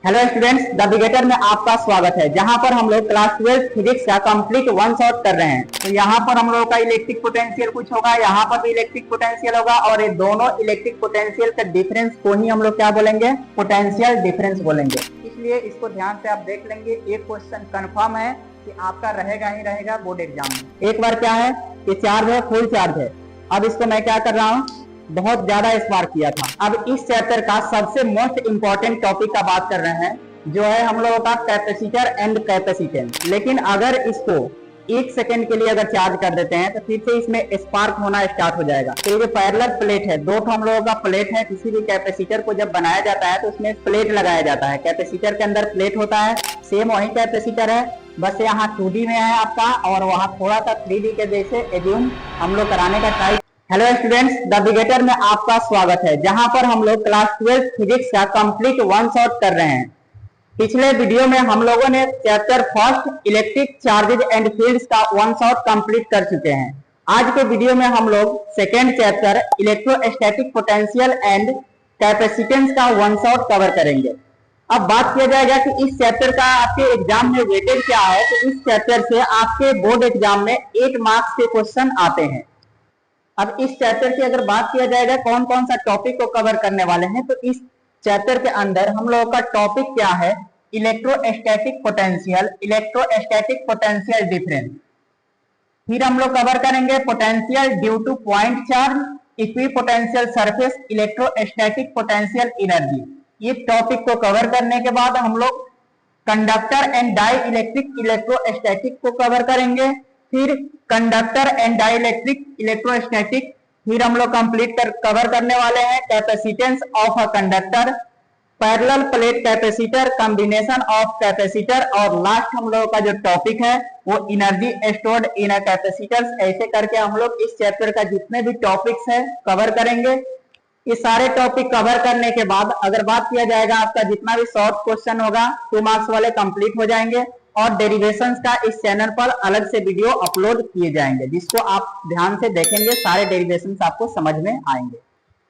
Hello students, the बिगेटर में आपका स्वागत है, जहां पर हम लोग क्लास 12 फिजिक्स का कंप्लीट वन शॉट कर रहे हैं। तो यहाँ पर हम लोगों का इलेक्ट्रिक पोटेंशियल कुछ होगा, यहाँ पर भी इलेक्ट्रिक पोटेंशियल होगा और ये दोनों इलेक्ट्रिक पोटेंशियल के डिफरेंस को ही हम लोग क्या बोलेंगे, पोटेंशियल डिफरेंस बोलेंगे। इसलिए इसको ध्यान से आप देख लेंगे। एक क्वेश्चन कंफर्म है कि आपका रहेगा ही रहेगा बोर्ड एग्जाम में। एक बार क्या है कि चार्ज है, फुल चार्ज है। अब इसको मैं क्या कर रहा हूँ, बहुत ज्यादा इस बार किया था। अब इस चैप्टर का सबसे मोस्ट इंपॉर्टेंट टॉपिक का बात कर रहे हैं, जो है हम लोगों का कैपेसिटर एंड कैपेसिटेंस। लेकिन अगर इसको 1 सेकंड के लिए अगर चार्ज कर देते हैं तो फिर से इसमें स्पार्क होना स्टार्ट हो जाएगा। तो ये पैरेलल प्लेट है, दो हम लोगों का प्लेट है। किसी भी कैपेसिटर को जब बनाया जाता है तो उसमें प्लेट लगाया जाता है। कैपेसिटर के अंदर प्लेट होता है, सेम वही कैपेसिटर है, बस यहाँ 2D में है आपका और वहाँ थोड़ा सा 3D के जैसे एज्यूम हम लोग कराने का ट्राई। हेलो स्टूडेंट्स, द बिगेटर में आपका स्वागत है, जहां पर हम लोग क्लास 12 फिजिक्स का कंप्लीट वन शॉट कर रहे हैं। पिछले वीडियो में हम लोगों ने chapter first electric charges and fields का वन शॉट कंप्लीट कर चुके हैं। आज के वीडियो में हम लोग second chapter electrostatic potential and capacitance का वन शॉट कवर करेंगे। अब बात किया जाएगा कि इस चैप्टर का आपके एग्जाम में वेटेज क्या है। तो इस चैप्टर से आपके बोर्ड एग्जाम में 8 मार्क्स के क्वेश्चन आते हैं। अब इस चैप्टर की अगर बात किया जाएगा कौन कौन सा टॉपिक को कवर करने वाले हैं, तो इस चैप्टर के अंदर हम लोगों का टॉपिक क्या है, electrostatic potential, electrostatic potential difference. फिर हम लोग कवर करेंगे potential due to point charge, equipotential surface, electrostatic potential energy. ये टॉपिक को कवर करने के बाद हम लोग conductor and dielectric electrostatic को कवर करेंगे। फिर कंडक्टर एंड डाइलेक्ट्रिक इलेक्ट्रोस्टैटिक। फिर हम लोग कंप्लीट कवर करने वाले हैं capacitance of a conductor, parallel plate capacitor, combination of capacitor और लास्ट हम लोगों का जो टॉपिक है वो energy stored in a capacitors. ऐसे करके हम लोग इस चैप्टर का जितने भी टॉपिक्स है कवर करेंगे। ये सारे टॉपिक कवर करने के बाद अगर बात किया जाएगा, आपका जितना भी शॉर्ट क्वेश्चन होगा 2 मार्क्स वाले कंप्लीट हो जाएंगे और डेरिवेशंस का इस चैनल पर अलग से वीडियो अपलोड किए जाएंगे, जिसको आप ध्यान से देखेंगे, सारे डेरिवेशंस आपको समझ में आएंगे।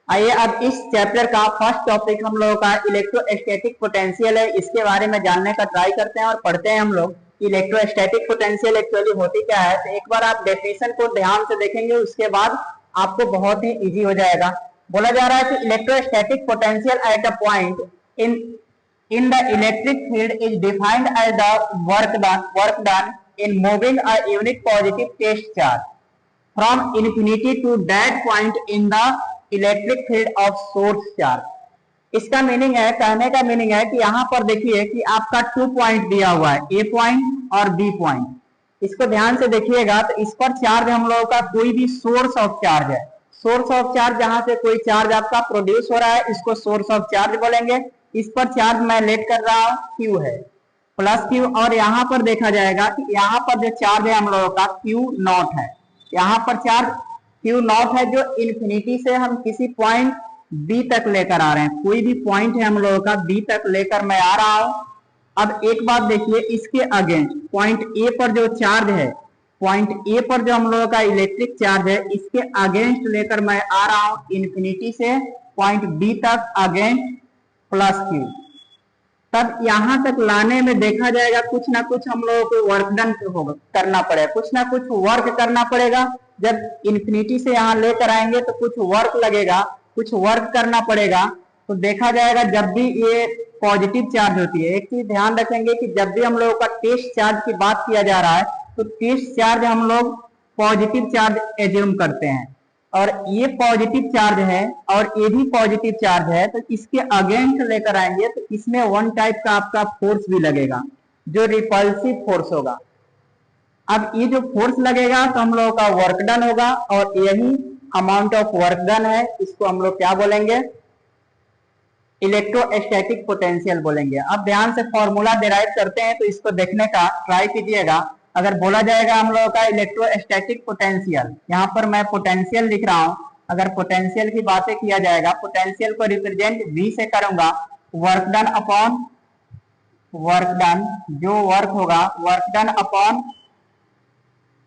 आइए अब इस चैप्टर का फर्स्ट टॉपिक हम लोगों का इलेक्ट्रोस्टैटिक पोटेंशियल है, इसके बारे में जानने का ट्राई करते हैं और पढ़ते हैं हम लोग। इलेक्ट्रोस्टैटिक पोटेंशियल एक्चुअली होती क्या है, तो एक बार आप डेफिनेशन को ध्यान से देखेंगे, उसके बाद आपको बहुत ही इजी हो जाएगा। बोला जा रहा है कि electrostatic potential at a point in the electric field is defined as the work done in moving a unit positive test charge from infinity to that point in the electric field of source charge। इसका meaning है, कहने का meaning है कि यहाँ पर देखिए कि आपका 2 पॉइंट दिया हुआ है, ए पॉइंट और बी पॉइंट। इसको ध्यान से देखिएगा तो इस पर चार्ज हम लोगों का कोई भी सोर्स ऑफ चार्ज है। सोर्स ऑफ चार्ज जहां से कोई चार्ज आपका प्रोड्यूस हो रहा है, इसको सोर्स ऑफ चार्ज बोलेंगे। इस पर चार्ज मैं लेट कर रहा हूं, क्यू है, प्लस क्यू। और यहाँ पर देखा जाएगा कि यहाँ पर जो चार्ज है हम लोगों का क्यू नॉट है। यहाँ पर चार्ज क्यू नॉट है जो इन्फिनिटी से हम किसी पॉइंट बी तक लेकर आ रहे हैं। कोई भी पॉइंट है हम लोगों का बी तक लेकर मैं आ रहा हूं। अब एक बात देखिए, इसके अगेंस्ट पॉइंट ए पर जो चार्ज है, पॉइंट ए पर जो हम लोगों का इलेक्ट्रिक चार्ज है, इसके अगेंस्ट लेकर मैं आ रहा हूं इन्फिनिटी से पॉइंट बी तक अगेंस्ट प्लस क्यू। तब यहां तक लाने में देखा जाएगा कुछ ना कुछ हम लोगों को वर्क डन करना पड़ेगा, कुछ ना कुछ वर्क करना पड़ेगा। जब इन्फिनिटी से यहाँ लेकर आएंगे तो कुछ वर्क लगेगा, कुछ वर्क करना पड़ेगा। तो देखा जाएगा जब भी ये पॉजिटिव चार्ज होती है, एक चीज ध्यान रखेंगे कि जब भी हम लोगों का टेस्ट चार्ज की बात किया जा रहा है तो टेस्ट चार्ज हम लोग पॉजिटिव चार्ज एज्यूम करते हैं, और ये पॉजिटिव चार्ज है और ये भी पॉजिटिव चार्ज है। तो इसके अगेंस्ट लेकर आएंगे तो इसमें वन टाइप का आपका फोर्स भी लगेगा, जो रिपल्सिव फोर्स होगा। अब ये जो फोर्स लगेगा तो हम लोगों का वर्क डन होगा, और यही अमाउंट ऑफ वर्क डन है, इसको हम लोग क्या बोलेंगे, इलेक्ट्रोस्टैटिक पोटेंशियल बोलेंगे। अब ध्यान से फॉर्मूला डिराइव करते हैं तो इसको देखने का ट्राई कीजिएगा। अगर बोला जाएगा हम लोगों का इलेक्ट्रोस्टैटिक पोटेंशियल, यहाँ पर मैं पोटेंशियल लिख रहा हूं। अगर पोटेंशियल की बातें किया जाएगा, पोटेंशियल को रिप्रेजेंट V से करूंगा, work done upon work done, जो वर्क होगा work done upon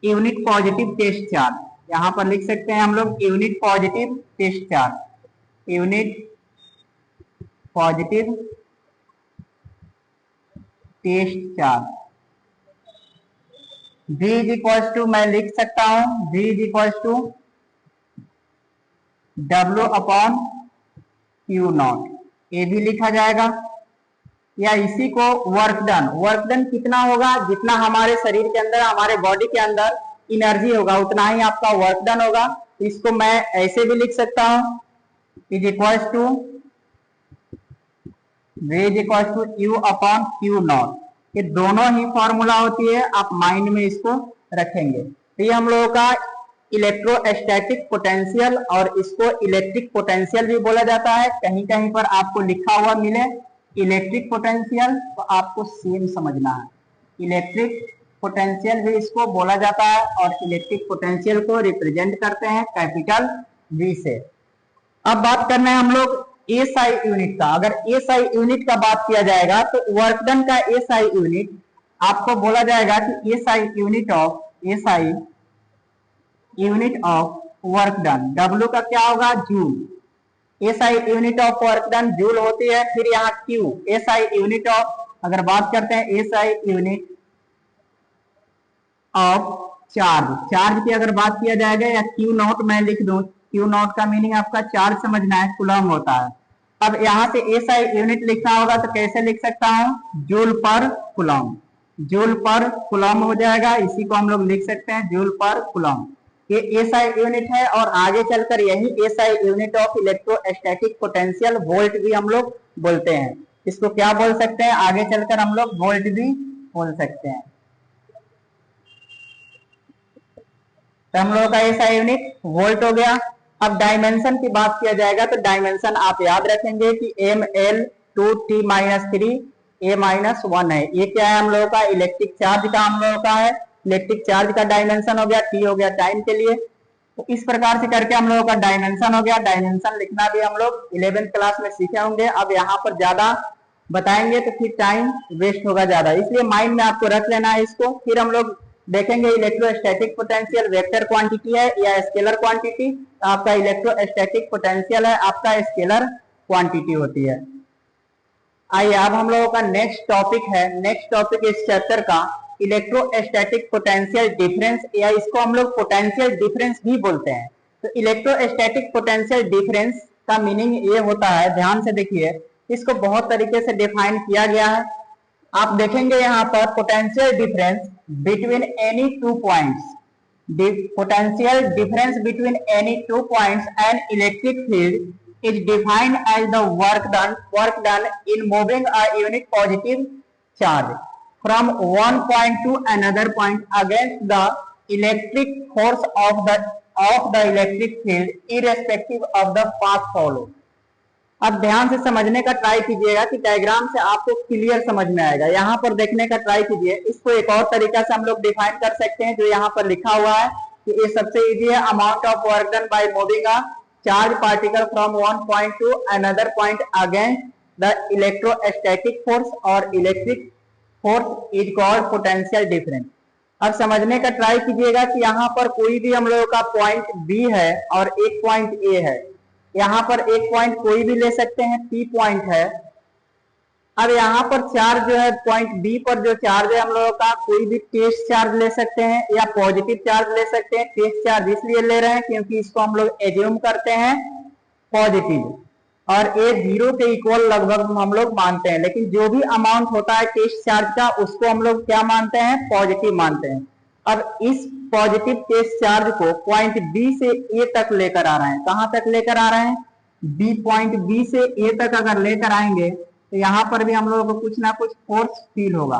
unit positive test charge. यहाँ पर लिख सकते हैं हम लोग unit positive test charge, unit positive test charge. V is equal to मैं लिख सकता हूं V is equal to W upon Q naught, ये भी लिखा जाएगा। या इसी को वर्क डन कितना होगा, जितना हमारे शरीर के अंदर, हमारे बॉडी के अंदर एनर्जी होगा उतना ही आपका वर्क डन होगा। इसको मैं ऐसे भी लिख सकता हूं is equal to V is equal to U upon Q naught. ये दोनों ही फॉर्मूला होती है, आप माइंड में इसको रखेंगे। तो ये हम लोगों का इलेक्ट्रोस्टैटिक पोटेंशियल, और इसको इलेक्ट्रिक पोटेंशियल भी बोला जाता है। कहीं कहीं पर आपको लिखा हुआ मिले इलेक्ट्रिक पोटेंशियल तो आपको सेम समझना है, इलेक्ट्रिक पोटेंशियल भी इसको बोला जाता है, और इलेक्ट्रिक पोटेंशियल को रिप्रेजेंट करते हैं कैपिटल V से। अब बात करना है हम लोग एसआई यूनिट का। अगर एसआई यूनिट का बात किया जाएगा तो वर्क डन का एसआई यूनिट आपको बोला जाएगा कि SI unit of work done, W का क्या होगा, joule. SI unit of work done joule होती है। फिर यहाँ Q एसआई यूनिट ऑफ, अगर बात करते हैं एसआई यूनिट ऑफ चार्ज की अगर बात किया जाएगा, या क्यू नॉट मैं लिख दूं, क्यू नॉट का मीनिंग आपका चार्ज समझना है, कूलम होता है। अब यहाँ से एसआई यूनिट लिखना होगा तो कैसे लिख सकता हूं, जूल पर कूलम, जूल पर कूलम हो जाएगा। इसी को हम लोग लिख सकते हैं जूल पर कूलम। ये एसआई यूनिट है, और आगे चलकर यही SI unit of electrostatic potential volt भी हम लोग बोलते हैं। इसको क्या बोल सकते हैं, आगे चलकर हम लोग वोल्ट भी बोल सकते हैं। तो हम लोगों का एसआई यूनिट वोल्ट हो गया। अब डायमेंशन की बात किया जाएगा तो डायमेंशन आप याद रखेंगे कि ml2t-3 a-1 है। ये क्या है, हम लोगों का इलेक्ट्रिक चार्ज का, हम लोगों का है इलेक्ट्रिक चार्ज का डायमेंशन हो गया, t हो गया टाइम के लिए। तो इस प्रकार से करके हम लोगों का डायमेंशन हो गया। डायमेंशन लिखना भी हम लोग 11th क्लास में सीखे होंगे। अब यहाँ पर ज्यादा बताएंगे तो फिर टाइम वेस्ट होगा ज्यादा, इसलिए माइंड में आपको रख लेना है इसको। फिर हम लोग देखेंगे इलेक्ट्रोस्टैटिक पोटेंशियल वेक्टर क्वांटिटी है या स्केलर क्वांटिटी। तो आपका इलेक्ट्रोस्टैटिक पोटेंशियल है, आपका स्केलर क्वांटिटी होती है। आइए अब हम लोगों का नेक्स्ट टॉपिक है, नेक्स्ट टॉपिक इस चैप्टर का इलेक्ट्रोस्टैटिक पोटेंशियल डिफरेंस, या इसको हम लोग पोटेंशियल डिफरेंस भी बोलते हैं। तो इलेक्ट्रोस्टैटिक पोटेंशियल डिफरेंस का मीनिंग ये होता है, ध्यान से देखिए, इसको बहुत तरीके से डिफाइन किया गया है। आप देखेंगे यहाँ पर potential difference between any two points, potential difference between any 2 points and electric field is defined as the work done in moving a unit positive charge from one point to another point against the electric force of the electric field irrespective of the path followed। अब ध्यान से समझने का try कीजिएगा कि diagram से आपको clear समझ में आएगा। यहाँ पर देखने का ट्राई कीजिए। इसको एक और तरीका से हम लोग डिफाइन कर सकते हैं, जो यहाँ पर लिखा हुआ है कि ये सबसे इजी है। Amount of work done by moving a charge particle from one point to another point against the electrostatic force और electric force is called potential difference. अब समझने का ट्राई कीजिएगा कि यहाँ पर कोई भी हम लोगों का पॉइंट बी है और एक पॉइंट ए है। यहाँ पर एक पॉइंट कोई भी ले सकते हैं, पी पॉइंट है। अब यहाँ पर चार्ज जो है, पॉइंट बी पर जो चार्ज है हम लोगों का, कोई भी टेस्ट चार्ज ले सकते हैं या पॉजिटिव चार्ज ले सकते हैं। टेस्ट चार्ज इसलिए ले रहे हैं क्योंकि इसको हम लोग एज्यूम करते हैं पॉजिटिव, और ए 0 के इक्वल लगभग हम लोग मानते हैं। लेकिन जो भी अमाउंट होता है टेस्ट चार्ज का, उसको हम लोग क्या मानते हैं, पॉजिटिव मानते हैं। अब इस पॉजिटिव टेस्ट चार्ज को पॉइंट बी से ए तक लेकर आ रहे हैं। कहां तक लेकर आ रहे हैं, बी, पॉइंट बी से ए तक अगर लेकर आएंगे तो यहां पर भी हम लोगों को कुछ ना कुछ फोर्स फील होगा,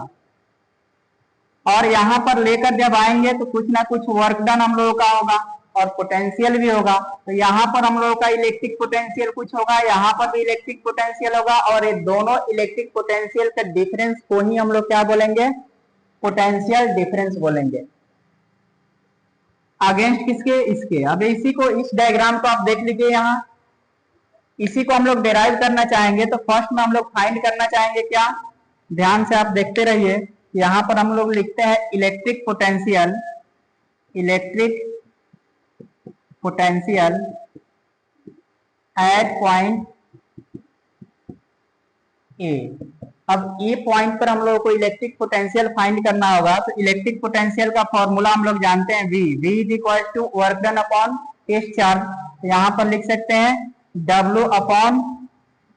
और यहां पर लेकर जब आएंगे तो कुछ ना कुछ वर्क डन हम लोगों का होगा और पोटेंशियल भी होगा। तो यहाँ पर हम लोगों का इलेक्ट्रिक पोटेंशियल कुछ होगा, यहाँ पर भी इलेक्ट्रिक पोटेंशियल होगा, और ये दोनों इलेक्ट्रिक पोटेंशियल का डिफरेंस को ही हम लोग क्या बोलेंगे, पोटेंशियल डिफरेंस बोलेंगे। अगेंस्ट किसके, इसके। अब इसी को, इस डायग्राम को आप देख लीजिए। यहाँ इसी को हम लोग डिराइव करना चाहेंगे तो फर्स्ट में हम लोग फाइंड करना चाहेंगे क्या, ध्यान से आप देखते रहिए। यहाँ पर हम लोग लिखते हैं electric potential at point A. अब ए पॉइंट पर हम लोगों को इलेक्ट्रिक पोटेंशियल फाइंड करना होगा। तो इलेक्ट्रिक पोटेंशियल का फॉर्मूला हम लोग जानते हैं, V is equal to work done upon test charge. यहाँ पर लिख सकते हैं W upon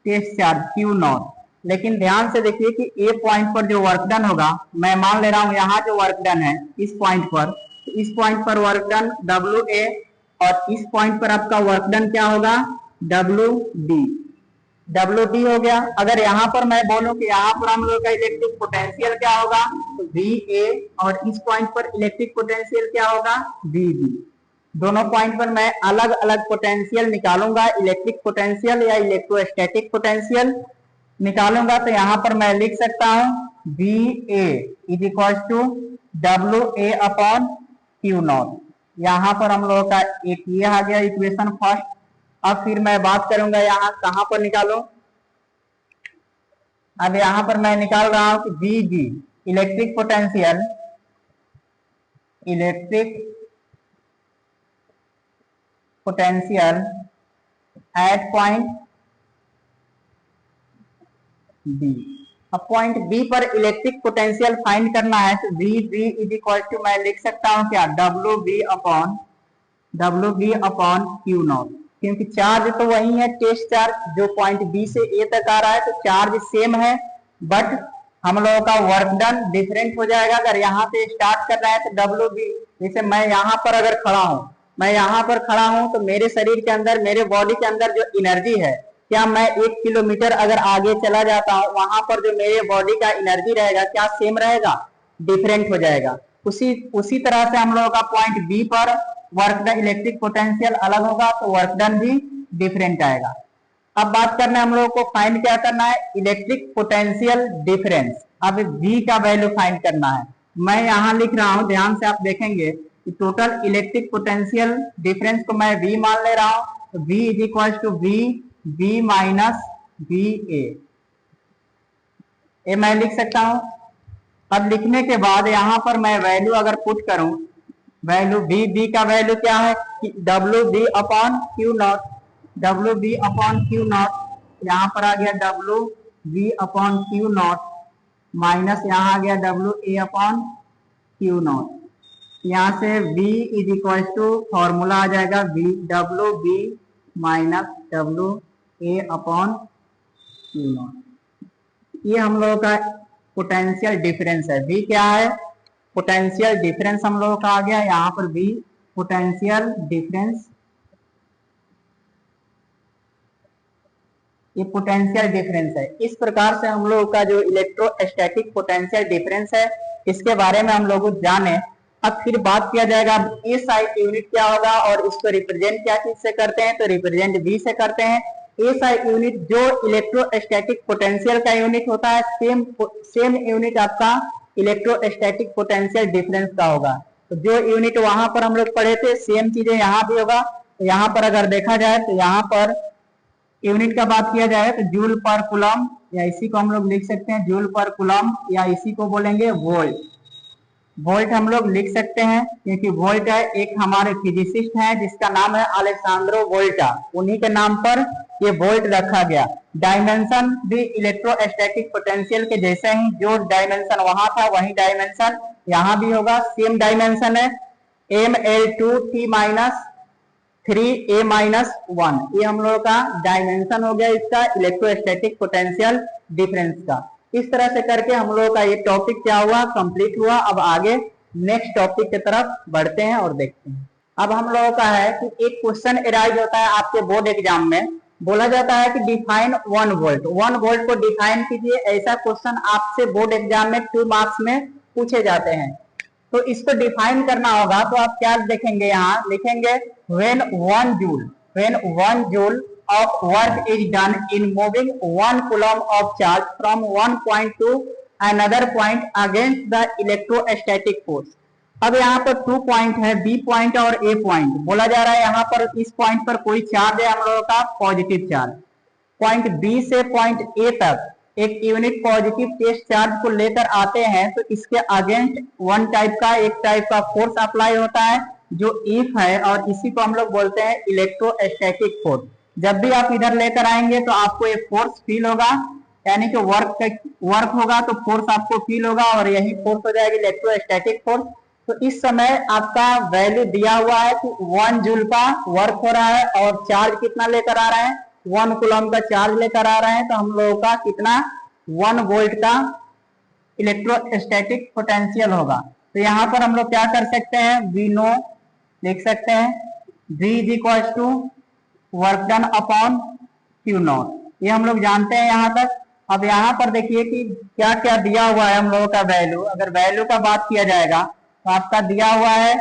test charge Q naught. लेकिन ध्यान से देखिए कि ए पॉइंट पर जो वर्क डन होगा, मैं मान ले रहा हूं यहाँ जो वर्क डन है इस पॉइंट पर, तो इस पॉइंट पर वर्क डन WA, और इस पॉइंट पर आपका वर्क डन क्या होगा, WD हो गया। अगर यहाँ पर मैं बोलूं कि यहाँ पर हम लोग का इलेक्ट्रिक पोटेंशियल क्या होगा, तो VA, और इस पॉइंट पर इलेक्ट्रिक पोटेंशियल क्या होगा, VB। दोनों पॉइंट पर मैं अलग अलग पोटेंशियल निकालूंगा, इलेक्ट्रिक पोटेंशियल या इलेक्ट्रोस्टैटिक पोटेंशियल निकालूंगा। तो यहाँ पर मैं लिख सकता हूं VA is equal to WA upon Q naught. यहाँ पर हम लोगों का एक ये आ गया इक्वेशन फर्स्ट। अब फिर मैं बात करूंगा यहाँ कहां पर निकालूं। अब यहाँ पर मैं निकाल रहा हूं कि VG electric potential at point B। अब पॉइंट B पर इलेक्ट्रिक पोटेंशियल फाइंड करना है, तो VB इज इक्वल टू मैं लिख सकता हूं क्या, WB अपॉन Q नॉट। क्योंकि चार्ज तो वही है, टेस्ट चार्ज जो पॉइंट B से A तक आ रहा है, तो चार्ज सेम है, बट हम लोगों का वर्क डन डिफरेंट हो जाएगा। अगर यहाँ से स्टार्ट कर रहा है तो WB, जैसे मैं यहाँ पर अगर खड़ा हूँ, तो मेरे शरीर के अंदर, मेरे बॉडी के अंदर जो एनर्जी है, क्या मैं 1 किलोमीटर अगर आगे चला जाता हूँ, वहां पर जो मेरे बॉडी का एनर्जी रहेगा क्या सेम रहेगा, डिफरेंट हो जाएगा। उसी तरह से हम लोगों का पॉइंट B पर वर्क डन इलेक्ट्रिक पोटेंशियल अलग होगा, तो वर्क डन भी डिफरेंट आएगा। अब बात करना है हम लोगों को फाइंड क्या करना है, इलेक्ट्रिक पोटेंशियल डिफरेंस। अब V का वैल्यू फाइंड करना है। मैं यहाँ लिख रहा हूँ, ध्यान से आप देखेंगे कि टोटल इलेक्ट्रिक पोटेंशियल डिफरेंस को मैं V मान ले रहा हूँ, तो V is equal to V minus VA, ये मैं लिख सकता हूं। अब लिखने के बाद यहाँ पर मैं वैल्यू अगर पुट करूं, वैल्यू VB का वैल्यू क्या है कि WB अपॉन Q नॉट, यहाँ पर आ गया WB upon Q not minus यहाँ आ गया WA अपॉन Q नॉट। यहाँ से V is equal to formula आ जाएगा WB minus WA upon Q nought. ये हम लोगों का पोटेंशियल डिफरेंस है। V क्या है, पोटेंशियल डिफरेंस हम लोगों का आ गया यहाँ पर V पोटेंशियल डिफरेंस, ये पोटेंशियल डिफरेंस है। इस प्रकार से हम लोगों का जो इलेक्ट्रोस्टैटिक पोटेंशियल डिफरेंस है, इसके बारे में हम लोग जाने। अब फिर बात किया जाएगा SI यूनिट क्या होगा और इसको रिप्रेजेंट क्या चीज से करते हैं, तो रिप्रेजेंट V से करते हैं। SI यूनिट जो इलेक्ट्रोस्टैटिक पोटेंशियल का यूनिट होता है, सेम यूनिट आपका इलेक्ट्रोस्टैटिक पोटेंशियल डिफरेंस का होगा। तो जो यूनिट वहां पर हम लोग पढ़े थे, सेम चीजें यहाँ भी होगा। तो यहाँ पर अगर देखा जाए तो यहाँ पर यूनिट का बात किया जाए तो जूल पर कूलम, या इसी को हम लोग लिख सकते हैं जूल पर कूलम, या इसी को बोलेंगे वोल्ट हम लोग लिख सकते हैं, क्योंकि वोल्ट है एक हमारे फिजिसिस्ट हैं जिसका नाम है अलेक्सांद्रो वोल्टा, उन्हीं के नाम पर ये वोल्ट रखा गया। डायमेंशन भी इलेक्ट्रोस्टैटिक पोटेंशियल के जैसे ही, जो डायमेंशन वहां था वही डायमेंशन यहाँ भी होगा, सेम डायमेंशन है ML2T माइनस 3A-1। ये हम लोगों का डायमेंशन हो गया इसका इलेक्ट्रोस्टैटिक पोटेंशियल डिफरेंस का। इस तरह से करके हम लोगों का ये टॉपिक क्या हुआ, कंप्लीट हुआ। अब आगे नेक्स्ट टॉपिक की तरफ बढ़ते हैं और देखते हैं। अब हम लोगों का है कि एक क्वेश्चन एराइज होता है आपके बोर्ड एग्जाम में, बोला जाता है कि डिफाइन 1 वोल्ट। 1 वोल्ट को डिफाइन कीजिए, ऐसा क्वेश्चन आपसे बोर्ड एग्जाम में 2 मार्क्स में पूछे जाते हैं। तो इसको डिफाइन करना होगा, तो आप क्या देखेंगे, यहाँ लिखेंगे when 1 joule of work is done in moving 1 coulomb of charge from one point to another point against the electrostatic force। अब यहाँ पर 2 पॉइंट है, B पॉइंट और A पॉइंट। बोला जा रहा है यहाँ पर इस पॉइंट पर कोई चार्ज है हम लोगों का पॉजिटिव चार्ज। पॉइंट B से पॉइंट A तक एक यूनिट पॉजिटिव टेस्ट चार्ज को लेकर आते हैं, तो इसके अगेंस्ट एक टाइप का फोर्स अप्लाई होता है जो F है, और इसी को हम लोग बोलते हैं इलेक्ट्रोस्टैटिक फोर्स। जब भी आप इधर लेकर आएंगे तो आपको एक फोर्स फील होगा, यानी कि वर्क होगा तो फोर्स आपको फील होगा और यही फोर्स हो जाएगी इलेक्ट्रोस्टैटिक फोर्स। तो इस समय आपका वैल्यू दिया हुआ है कि 1 जूल का वर्क हो रहा है और चार्ज कितना लेकर आ रहे हैं, 1 कूलम का चार्ज लेकर आ रहे हैं। तो हम लोगों का कितना 1 वोल्ट का इलेक्ट्रोस्टैटिक पोटेंशियल होगा। तो यहाँ पर हम लोग क्या कर सकते हैं, वी नो लिख सकते हैं, V is equal to work done upon Q naught, ये हम लोग जानते हैं यहाँ तक। अब यहाँ पर देखिए कि क्या क्या दिया हुआ है हम लोगों का वैल्यू। अगर वैल्यू का बात किया जाएगा तो आपका दिया हुआ है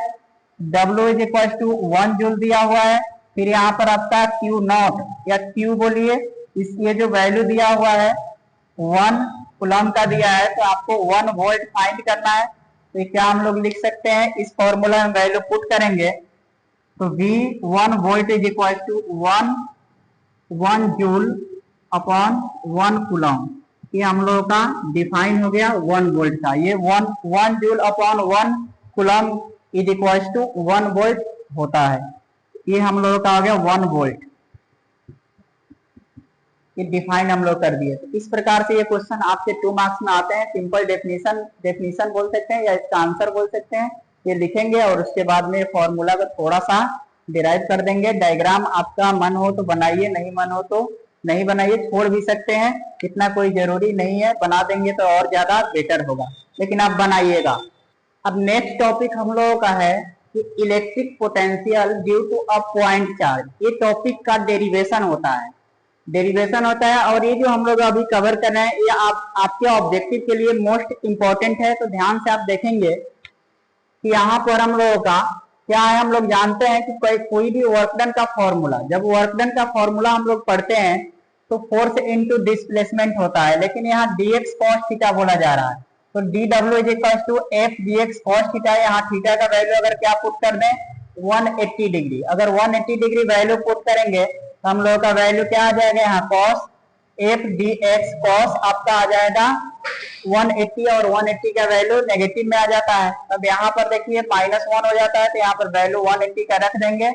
W is equal to 1 joule दिया हुआ है। फिर यहाँ पर आपका क्यू नॉट या क्यू बोलिए, इस ये जो वैल्यू दिया हुआ है 1 कूलम का दिया है, तो आपको 1 वोल्ट फाइंड करना है। तो क्या हम लोग लिख सकते हैं, इस फॉर्मूला में वैल्यू पुट करेंगे तो V 1 volt is equal to 1 joule upon 1 coulomb. ये हम लोगों का डिफाइन हो गया 1 वोल्ट का। ये 1 joule upon 1 coulomb is equal to 1 volt होता है। ये हम लोगों का हो गया 1 वोल्ट, ये डिफाइन हम लोग कर दिए। तो इस प्रकार से ये क्वेश्चन आपके 2 मार्क्स में आते हैं। सिंपल डेफिनेशन बोल सकते हैं या इसका आंसर बोल सकते हैं। ये लिखेंगे और उसके बाद में फॉर्मूला को थोड़ा सा डिराइव कर देंगे। डायग्राम आपका मन हो तो बनाइए, नहीं मन हो तो नहीं बनाइए, छोड़ भी सकते हैं, इतना कोई जरूरी नहीं है। बना देंगे तो और ज्यादा बेटर होगा, लेकिन आप बनाइएगा। अब नेक्स्ट टॉपिक हम लोगों का है कि electric potential due to a point charge. ये टॉपिक का डेरिवेशन होता है, और ये जो हम लोग अभी कवर कर रहे हैं ये आपके ऑब्जेक्टिव के लिए मोस्ट इंपॉर्टेंट है। तो ध्यान से आप देखेंगे कि यहाँ पर हम लोगों का क्या है, हम लोग जानते हैं कि कोई भी वर्कडन का फॉर्मूला, जब वर्कडन का फॉर्मूला हम लोग पढ़ते हैं तो फोर्स इनटू डिस्प्लेसमेंट होता है, लेकिन यहाँ dx cos थीटा बोला जा रहा है। तो dw is equal to f dx cos theta. यहाँ थीटा का वैल्यू अगर क्या पुट कर दें 180 डिग्री, अगर 180 डिग्री वैल्यू पुट करेंगे तो हम लोगों का वैल्यू क्या आ जाएगा, यहाँ cos f dx cos आपका आ जाएगा 180 और 180 का वैल्यू नेगेटिव में आ जाता है। अब यहाँ पर देखिए -1 हो जाता है, तो यहाँ पर वैल्यू 180 का रख देंगे।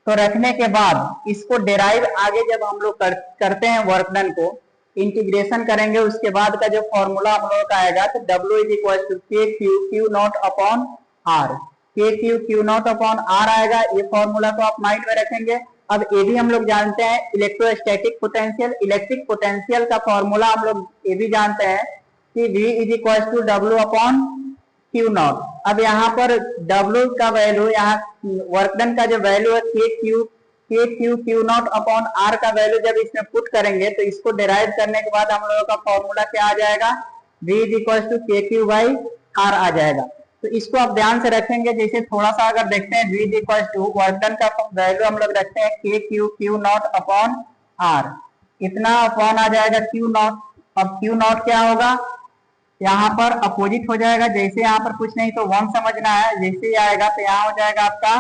तो रखने के बाद इसको डेराइव आगे जब हम लोग करते हैं वर्कडन को इंटीग्रेशन करेंगे, उसके बाद का जो फॉर्मूला हम लोग का आएगा तो W इज इक्वल टू के क्यू नॉट अपॉन आर, के क्यू नॉट अपॉन आर आएगा। ये फॉर्मूला को आप माइंड में रखेंगे। अब ये भी हम लोग जानते हैं इलेक्ट्रोस्टैटिक पोटेंशियल, इलेक्ट्रिक पोटेंशियल का फॉर्मूला हम लोग ये भी जानते हैं कि V is equal to W upon Q naught. अब यहाँ पर W का वैल्यू, यहाँ वर्कडन का जो वैल्यू है के क्यू नॉट अपॉन आर का वैल्यू जब इसमें पुट करेंगे तो इसको डिराइव करने के बाद हम लोगों का फॉर्मूला क्या आ जाएगा, V इज इक्वल टू के क्यू बाई आर आ जाएगा। तो इसको आप ध्यान से रखेंगे। जैसे थोड़ा सा अगर देखते हैं V is equal to work done का वैल्यू हम लोग रखते हैं K Q naught upon R, इतना अपॉन आ जाएगा क्यू नॉट। अब क्यू नॉट क्या होगा, यहाँ पर अपोजिट हो जाएगा। जैसे यहाँ पर कुछ नहीं तो 1 समझना है, जैसे ही आएगा तो यहाँ हो जाएगा आपका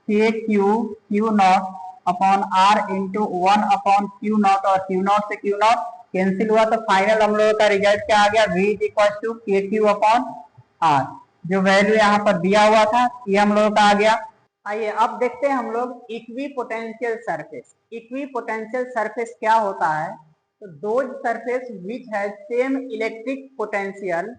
K Q naught upon R into 1 upon Q naught, और क्यू नॉट से क्यू नॉट कैंसिल हुआ तो फाइनल हम लोगों का रिजल्ट क्या आ गया, V इज इक्वल टू के क्यू अपॉन आर। जो वैल्यू यहाँ पर दिया हुआ था ये हम लोगों का आ गया। आइए अब देखते हैं हम लोग equi potential surface. Equi potential surface क्या होता है, तो those surface which has same electric potential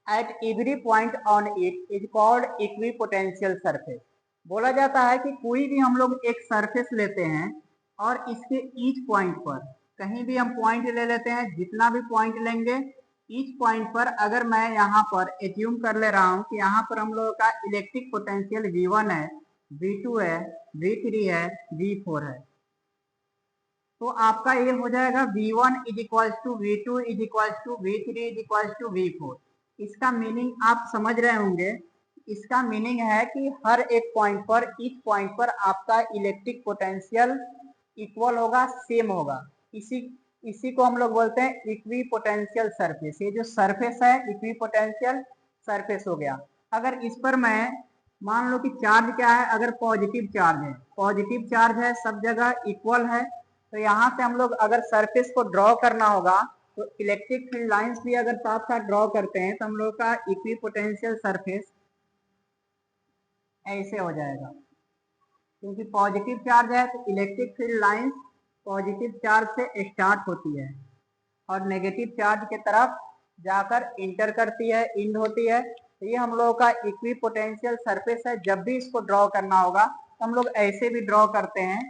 at every point on it is called equipotential surface। बोला जाता है कि कोई भी हम लोग एक सरफेस लेते हैं और इसके ईच पॉइंट पर, कहीं भी हम पॉइंट ले लेते हैं, जितना भी पॉइंट लेंगे ईच पॉइंट पर अगर मैं यहाँ पर एज्यूम कर ले रहा हूँ कि यहाँ पर हम लोगों का इलेक्ट्रिक पोटेंशियल V1 है, V2 है, V3 है, V4 है, तो आपका ये हो जाएगा V1 is equal to V2 is equal to V3 is equal to V4। इसका मीनिंग आप समझ रहे होंगे। इसका मीनिंग है कि हर एक पॉइंट पर, इस पॉइंट पर आपका इलेक्ट्रिक पोटेंशियल इक्वल होगा, सेम होगा। इसी को हम लोग बोलते हैं इक्वी पोटेंशियल सरफेस। ये जो सरफेस है इक्वी पोटेंशियल सरफेस हो गया। अगर इस पर मैं मान लो कि चार्ज क्या है, अगर पॉजिटिव चार्ज है, सब जगह इक्वल है, तो यहाँ से हम लोग अगर सरफेस को ड्रॉ करना होगा तो इलेक्ट्रिक फील्ड लाइंस भी अगर साथ साथ ड्रॉ करते हैं तो हम लोग का इक्वी पोटेंशियल सरफेस ऐसे हो जाएगा। क्योंकि पॉजिटिव चार्ज है तो electric field lines positive charge से स्टार्ट होती है और नेगेटिव चार्ज के तरफ जाकर इंटर करती है, इंड होती है। तो ये हम लोगों का इक्विपोटेंशियल सरफेस है। जब भी इसको ड्रॉ करना होगा तो हम लोग ऐसे भी ड्रॉ करते हैं।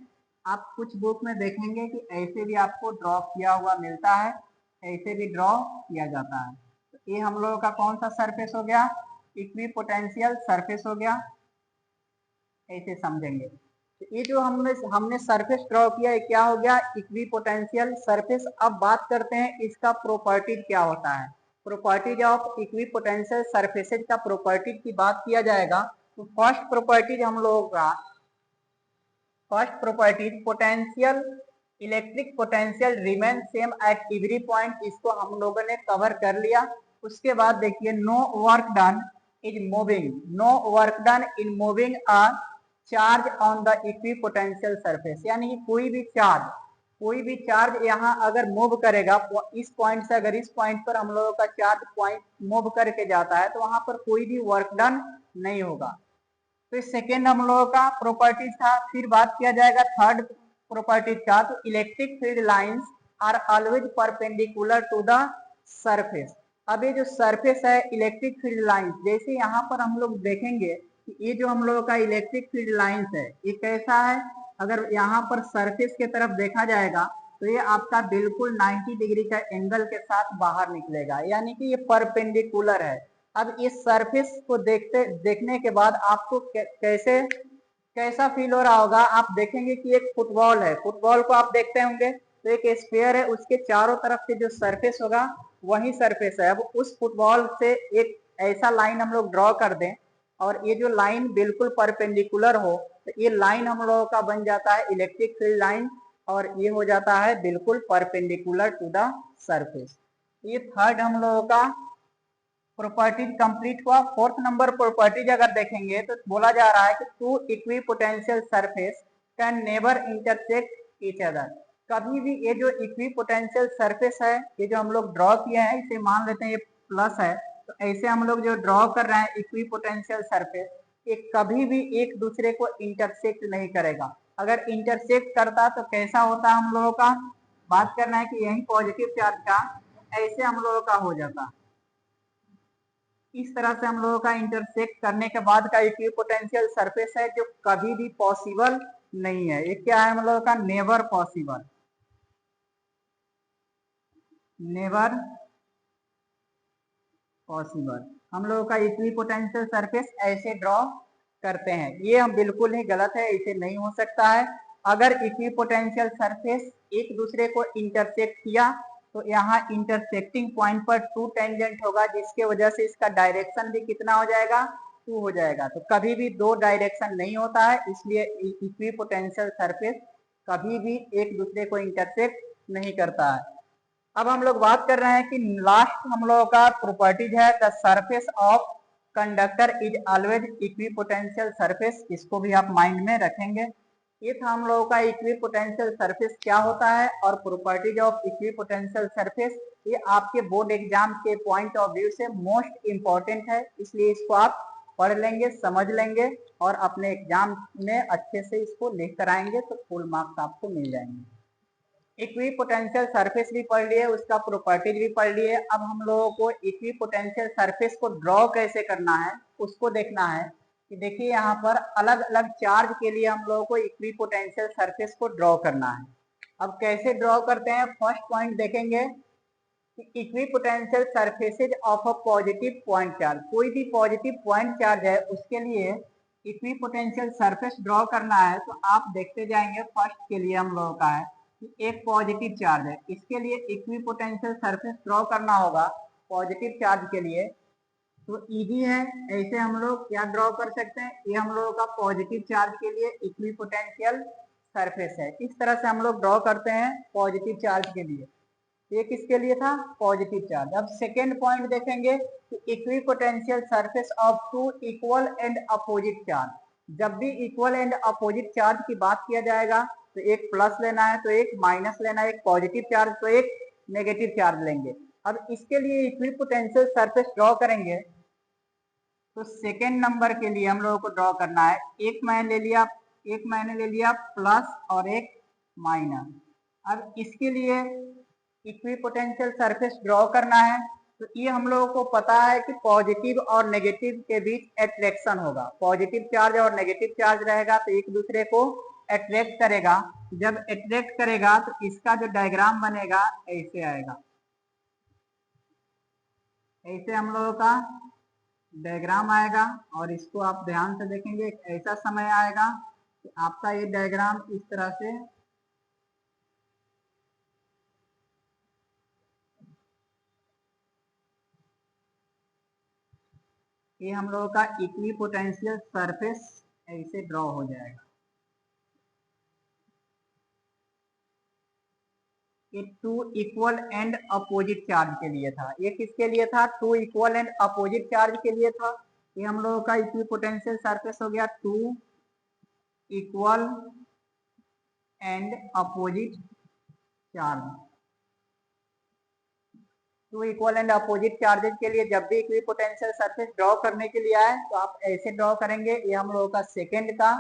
आप कुछ बुक में देखेंगे कि ऐसे भी आपको ड्रॉ किया हुआ मिलता है, ऐसे भी ड्रॉ किया जाता है। तो ये हम लोगों का कौन सा सरफेस हो गया? इक्विपोटेंशियल सरफेस हो गया। ऐसे समझेंगे। तो ये जो हमने सरफेस ड्रॉ किया, ये क्या हो गया? Equipotential surface. अब बात करते हैं इसका प्रॉपर्टीज क्या होता है। प्रॉपर्टीज ऑफ इक्विपोटेंशियल सरफेसेज का प्रॉपर्टीज की बात किया जाएगा तो फर्स्ट प्रॉपर्टीज हम लोगों का, first properties potential, electric potential remain same at every point, इसको हम लोगों ने कवर कर लिया। उसके बाद देखिए no work done is moving, no work done in moving a charge on the equipotential surface, यानी कि कोई भी चार्ज यहाँ अगर मूव करेगा इस पॉइंट से, अगर इस पॉइंट पर हम लोगों का चार्ज पॉइंट मूव करके जाता है तो वहां पर कोई भी वर्क डन नहीं होगा। तो सेकेंड हम लोगों का प्रॉपर्टीज था। फिर बात किया जाएगा थर्ड प्रॉपर्टीज का, तो electric field lines are always perpendicular to the surface. अब ये जो सरफेस है, इलेक्ट्रिक फील्ड लाइंस, जैसे यहाँ पर हम लोग देखेंगे कि ये जो हम लोगों का इलेक्ट्रिक फील्ड लाइंस है ये कैसा है? अगर यहाँ पर सरफेस के तरफ देखा जाएगा तो ये आपका बिल्कुल 90 डिग्री का एंगल के साथ बाहर निकलेगा, यानी कि ये परपेंडिकुलर है। अब इस सरफेस को देखने के बाद आपको कैसा फील हो रहा होगा? आप देखेंगे कि एक फुटबॉल है, फुटबॉल को आप देखते होंगे तो एक स्फीयर है, उसके चारों तरफ से जो सरफेस होगा वही सरफेस है। अब उस फुटबॉल से एक ऐसा लाइन हम लोग ड्रॉ कर दें और ये जो लाइन बिल्कुल परपेंडिकुलर हो तो ये लाइन हम लोगों का बन जाता है इलेक्ट्रिक फील्ड लाइन, और ये हो जाता है बिल्कुल परपेंडिकुलर टू द सरफेस। ये थर्ड हम लोगों का प्रॉपर्टीज कंप्लीट हुआ। फोर्थ नंबर प्रॉपर्टीज अगर देखेंगे तो बोला जा रहा है कि two equipotential surface can never intersect each other. कभी भी ये जो इक्विपोटेंशियल सरफेस है, ये जो हम लोग ड्रॉ किए हैं, इसे मान लेते हैं ये प्लस है, तो ऐसे हम लोग जो ड्रॉ कर रहे हैं इक्विपोटेंशियल सरफेस, ये कभी भी एक दूसरे को इंटरसेक्ट नहीं करेगा। अगर इंटरसेक्ट करता तो कैसा होता हम लोगों का? बात करना है कि यही पॉजिटिव चार्ज का, ऐसे हम लोगों का हो जाता। इस तरह से हम लोगों का इंटरसेक्ट करने के बाद का इक्विपोटेंशियल सरफेस है जो कभी भी पॉसिबल नहीं है। ये क्या है हम लोगों का? Never possible, never possible. हम लोगों का इक्विपोटेंशियल सरफेस ऐसे ड्रॉ करते हैं। ये हम बिल्कुल ही गलत है, ऐसे नहीं हो सकता है। अगर इक्विपोटेंशियल सरफेस एक दूसरे को इंटरसेक्ट किया तो यहाँ इंटरसेक्टिंग पॉइंट पर टू टेंजेंट होगा, जिसके वजह से इसका डायरेक्शन भी कितना हो जाएगा? टू हो जाएगा। तो कभी भी दो डायरेक्शन नहीं होता है, इसलिए इक्विपोटेंशियल सरफेस कभी भी एक दूसरे को इंटरसेक्ट नहीं करता है। अब हम लोग बात कर रहे हैं कि लास्ट हम लोगों का प्रॉपर्टीज है the surface of conductor is always equipotential surface. इसको भी आप माइंड में रखेंगे। ये था हम लोगों का इक्विपोटेंशियल सरफेस क्या होता है और प्रॉपर्टीज ऑफ इक्विपोटेंशियल सरफेस। ये आपके बोर्ड एग्जाम के पॉइंट ऑफ व्यू से मोस्ट इंपॉर्टेंट है, इसलिए इसको आप पढ़ लेंगे, समझ लेंगे और अपने एग्जाम में अच्छे से इसको लिख कर आएंगे तो फुल मार्क्स आपको मिल जाएंगे। इक्विपोटेंशियल सरफेस भी पढ़ लिए, उसका प्रॉपर्टीज भी पढ़ लिए। अब हम लोगों को इक्विपोटेंशियल सरफेस को ड्रॉ कैसे करना है उसको देखना है। कि देखिए यहाँ पर अलग अलग चार्ज के लिए हम लोगों को इक्विपोटेंशियल सरफेस को ड्रॉ करना है। अब कैसे ड्रॉ करते हैं? फर्स्ट पॉइंट देखेंगे कि equipotential surfaces of a positive point charge. कोई भी पॉजिटिव पॉइंट चार्ज है उसके लिए इक्विपोटेंशियल सरफेस ड्रॉ करना है तो आप देखते जाएंगे। फर्स्ट के लिए हम लोगों का है एक पॉजिटिव चार्ज है, इसके लिए इक्विपोटेंशियल सरफेस ड्रॉ करना होगा पॉजिटिव चार्ज के लिए। तो इजी है, ऐसे हम लोग क्या ड्रॉ कर सकते हैं? ये हम लोगों का पॉजिटिव चार्ज के लिए इक्विपोटेंशियल सरफेस है। इस तरह से हम लोग ड्रॉ करते हैं पॉजिटिव चार्ज के लिए। ये किसके लिए था? Positive charge. अब सेकेंड पॉइंट देखेंगे कि equipotential surface of two equal and opposite charge. जब भी इक्वल एंड अपोजिट चार्ज की बात किया जाएगा तो एक प्लस लेना है तो एक माइनस लेना है, एक पॉजिटिव चार्ज तो एक नेगेटिव चार्ज लेंगे। अब इसके लिए इक्विपोटेंशियल सरफेस ड्रॉ करेंगे तो सेकेंड नंबर के लिए हम लोगों को ड्रॉ करना है। एक मैंने ले लिया प्लस और एक माइनस। अब इसके लिए इक्विपोटेंशियल सरफेस ड्रॉ करना है तो ये हम लोगों को पता है कि पॉजिटिव और नेगेटिव के बीच अट्रैक्शन होगा। पॉजिटिव चार्ज और नेगेटिव चार्ज रहेगा तो एक दूसरे को अट्रैक्ट करेगा। जब अट्रैक्ट करेगा तो इसका जो डायग्राम बनेगा ऐसे आएगा। ऐसे हम लोगों का डायग्राम आएगा और इसको आप ध्यान से देखेंगे। एक ऐसा समय आएगा कि आपका ये डायग्राम इस तरह से ये हम लोगों का इक्विपोटेंशियल सरफेस ऐसे ड्रॉ हो जाएगा। ये two equal and opposite charge के लिए था। ये किसके लिए था? Two equal and opposite charge के लिए था। ये हम लोगों का इक्विपोटेंशियल सरफेस हो गया two equal and opposite charge. Two equal and opposite charges के लिए जब भी इक्विपोटेंशियल सरफेस ड्रॉ करने के लिए आए तो आप ऐसे ड्रॉ करेंगे। ये हम लोगों का सेकंड का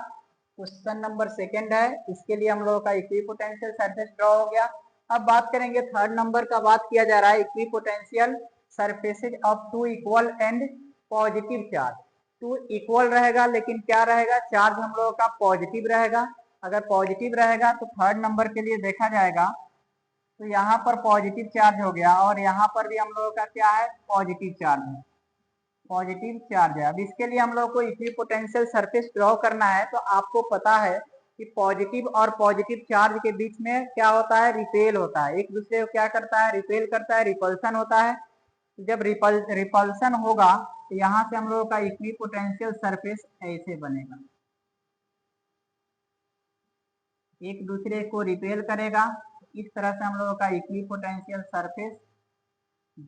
क्वेश्चन नंबर सेकंड है। इसके लिए हम लोगों का इक्विपोटेंशियल सरफेस ड्रॉ हो गया। अब बात करेंगे थर्ड नंबर का। बात किया जा रहा है equipotential surfaces of two equal and positive charge. Two equal रहेगा लेकिन क्या रहेगा? चार्ज हम लोगों का पॉजिटिव रहेगा। अगर पॉजिटिव रहेगा तो थर्ड नंबर के लिए देखा जाएगा तो यहाँ पर पॉजिटिव चार्ज हो गया और यहाँ पर भी हम लोगों का क्या है? पॉजिटिव चार्ज है। पॉजिटिव चार्ज है। अब इसके लिए हम लोग को इक्विपोटेंशियल सरफेस ड्रॉ करना है तो आपको पता है कि पॉजिटिव और पॉजिटिव चार्ज के बीच में क्या होता है? रिपेल होता है। एक दूसरे को क्या करता है? रिपेल करता है, रिपल्सन होता है। जब रिपल्सन होगा तो यहाँ से हम लोगों का इक्विपोटेंशियल सरफेस ऐसे बनेगा। एक दूसरे को रिपेल करेगा। इस तरह से हम लोगों का इक्विपोटेंशियल सरफेस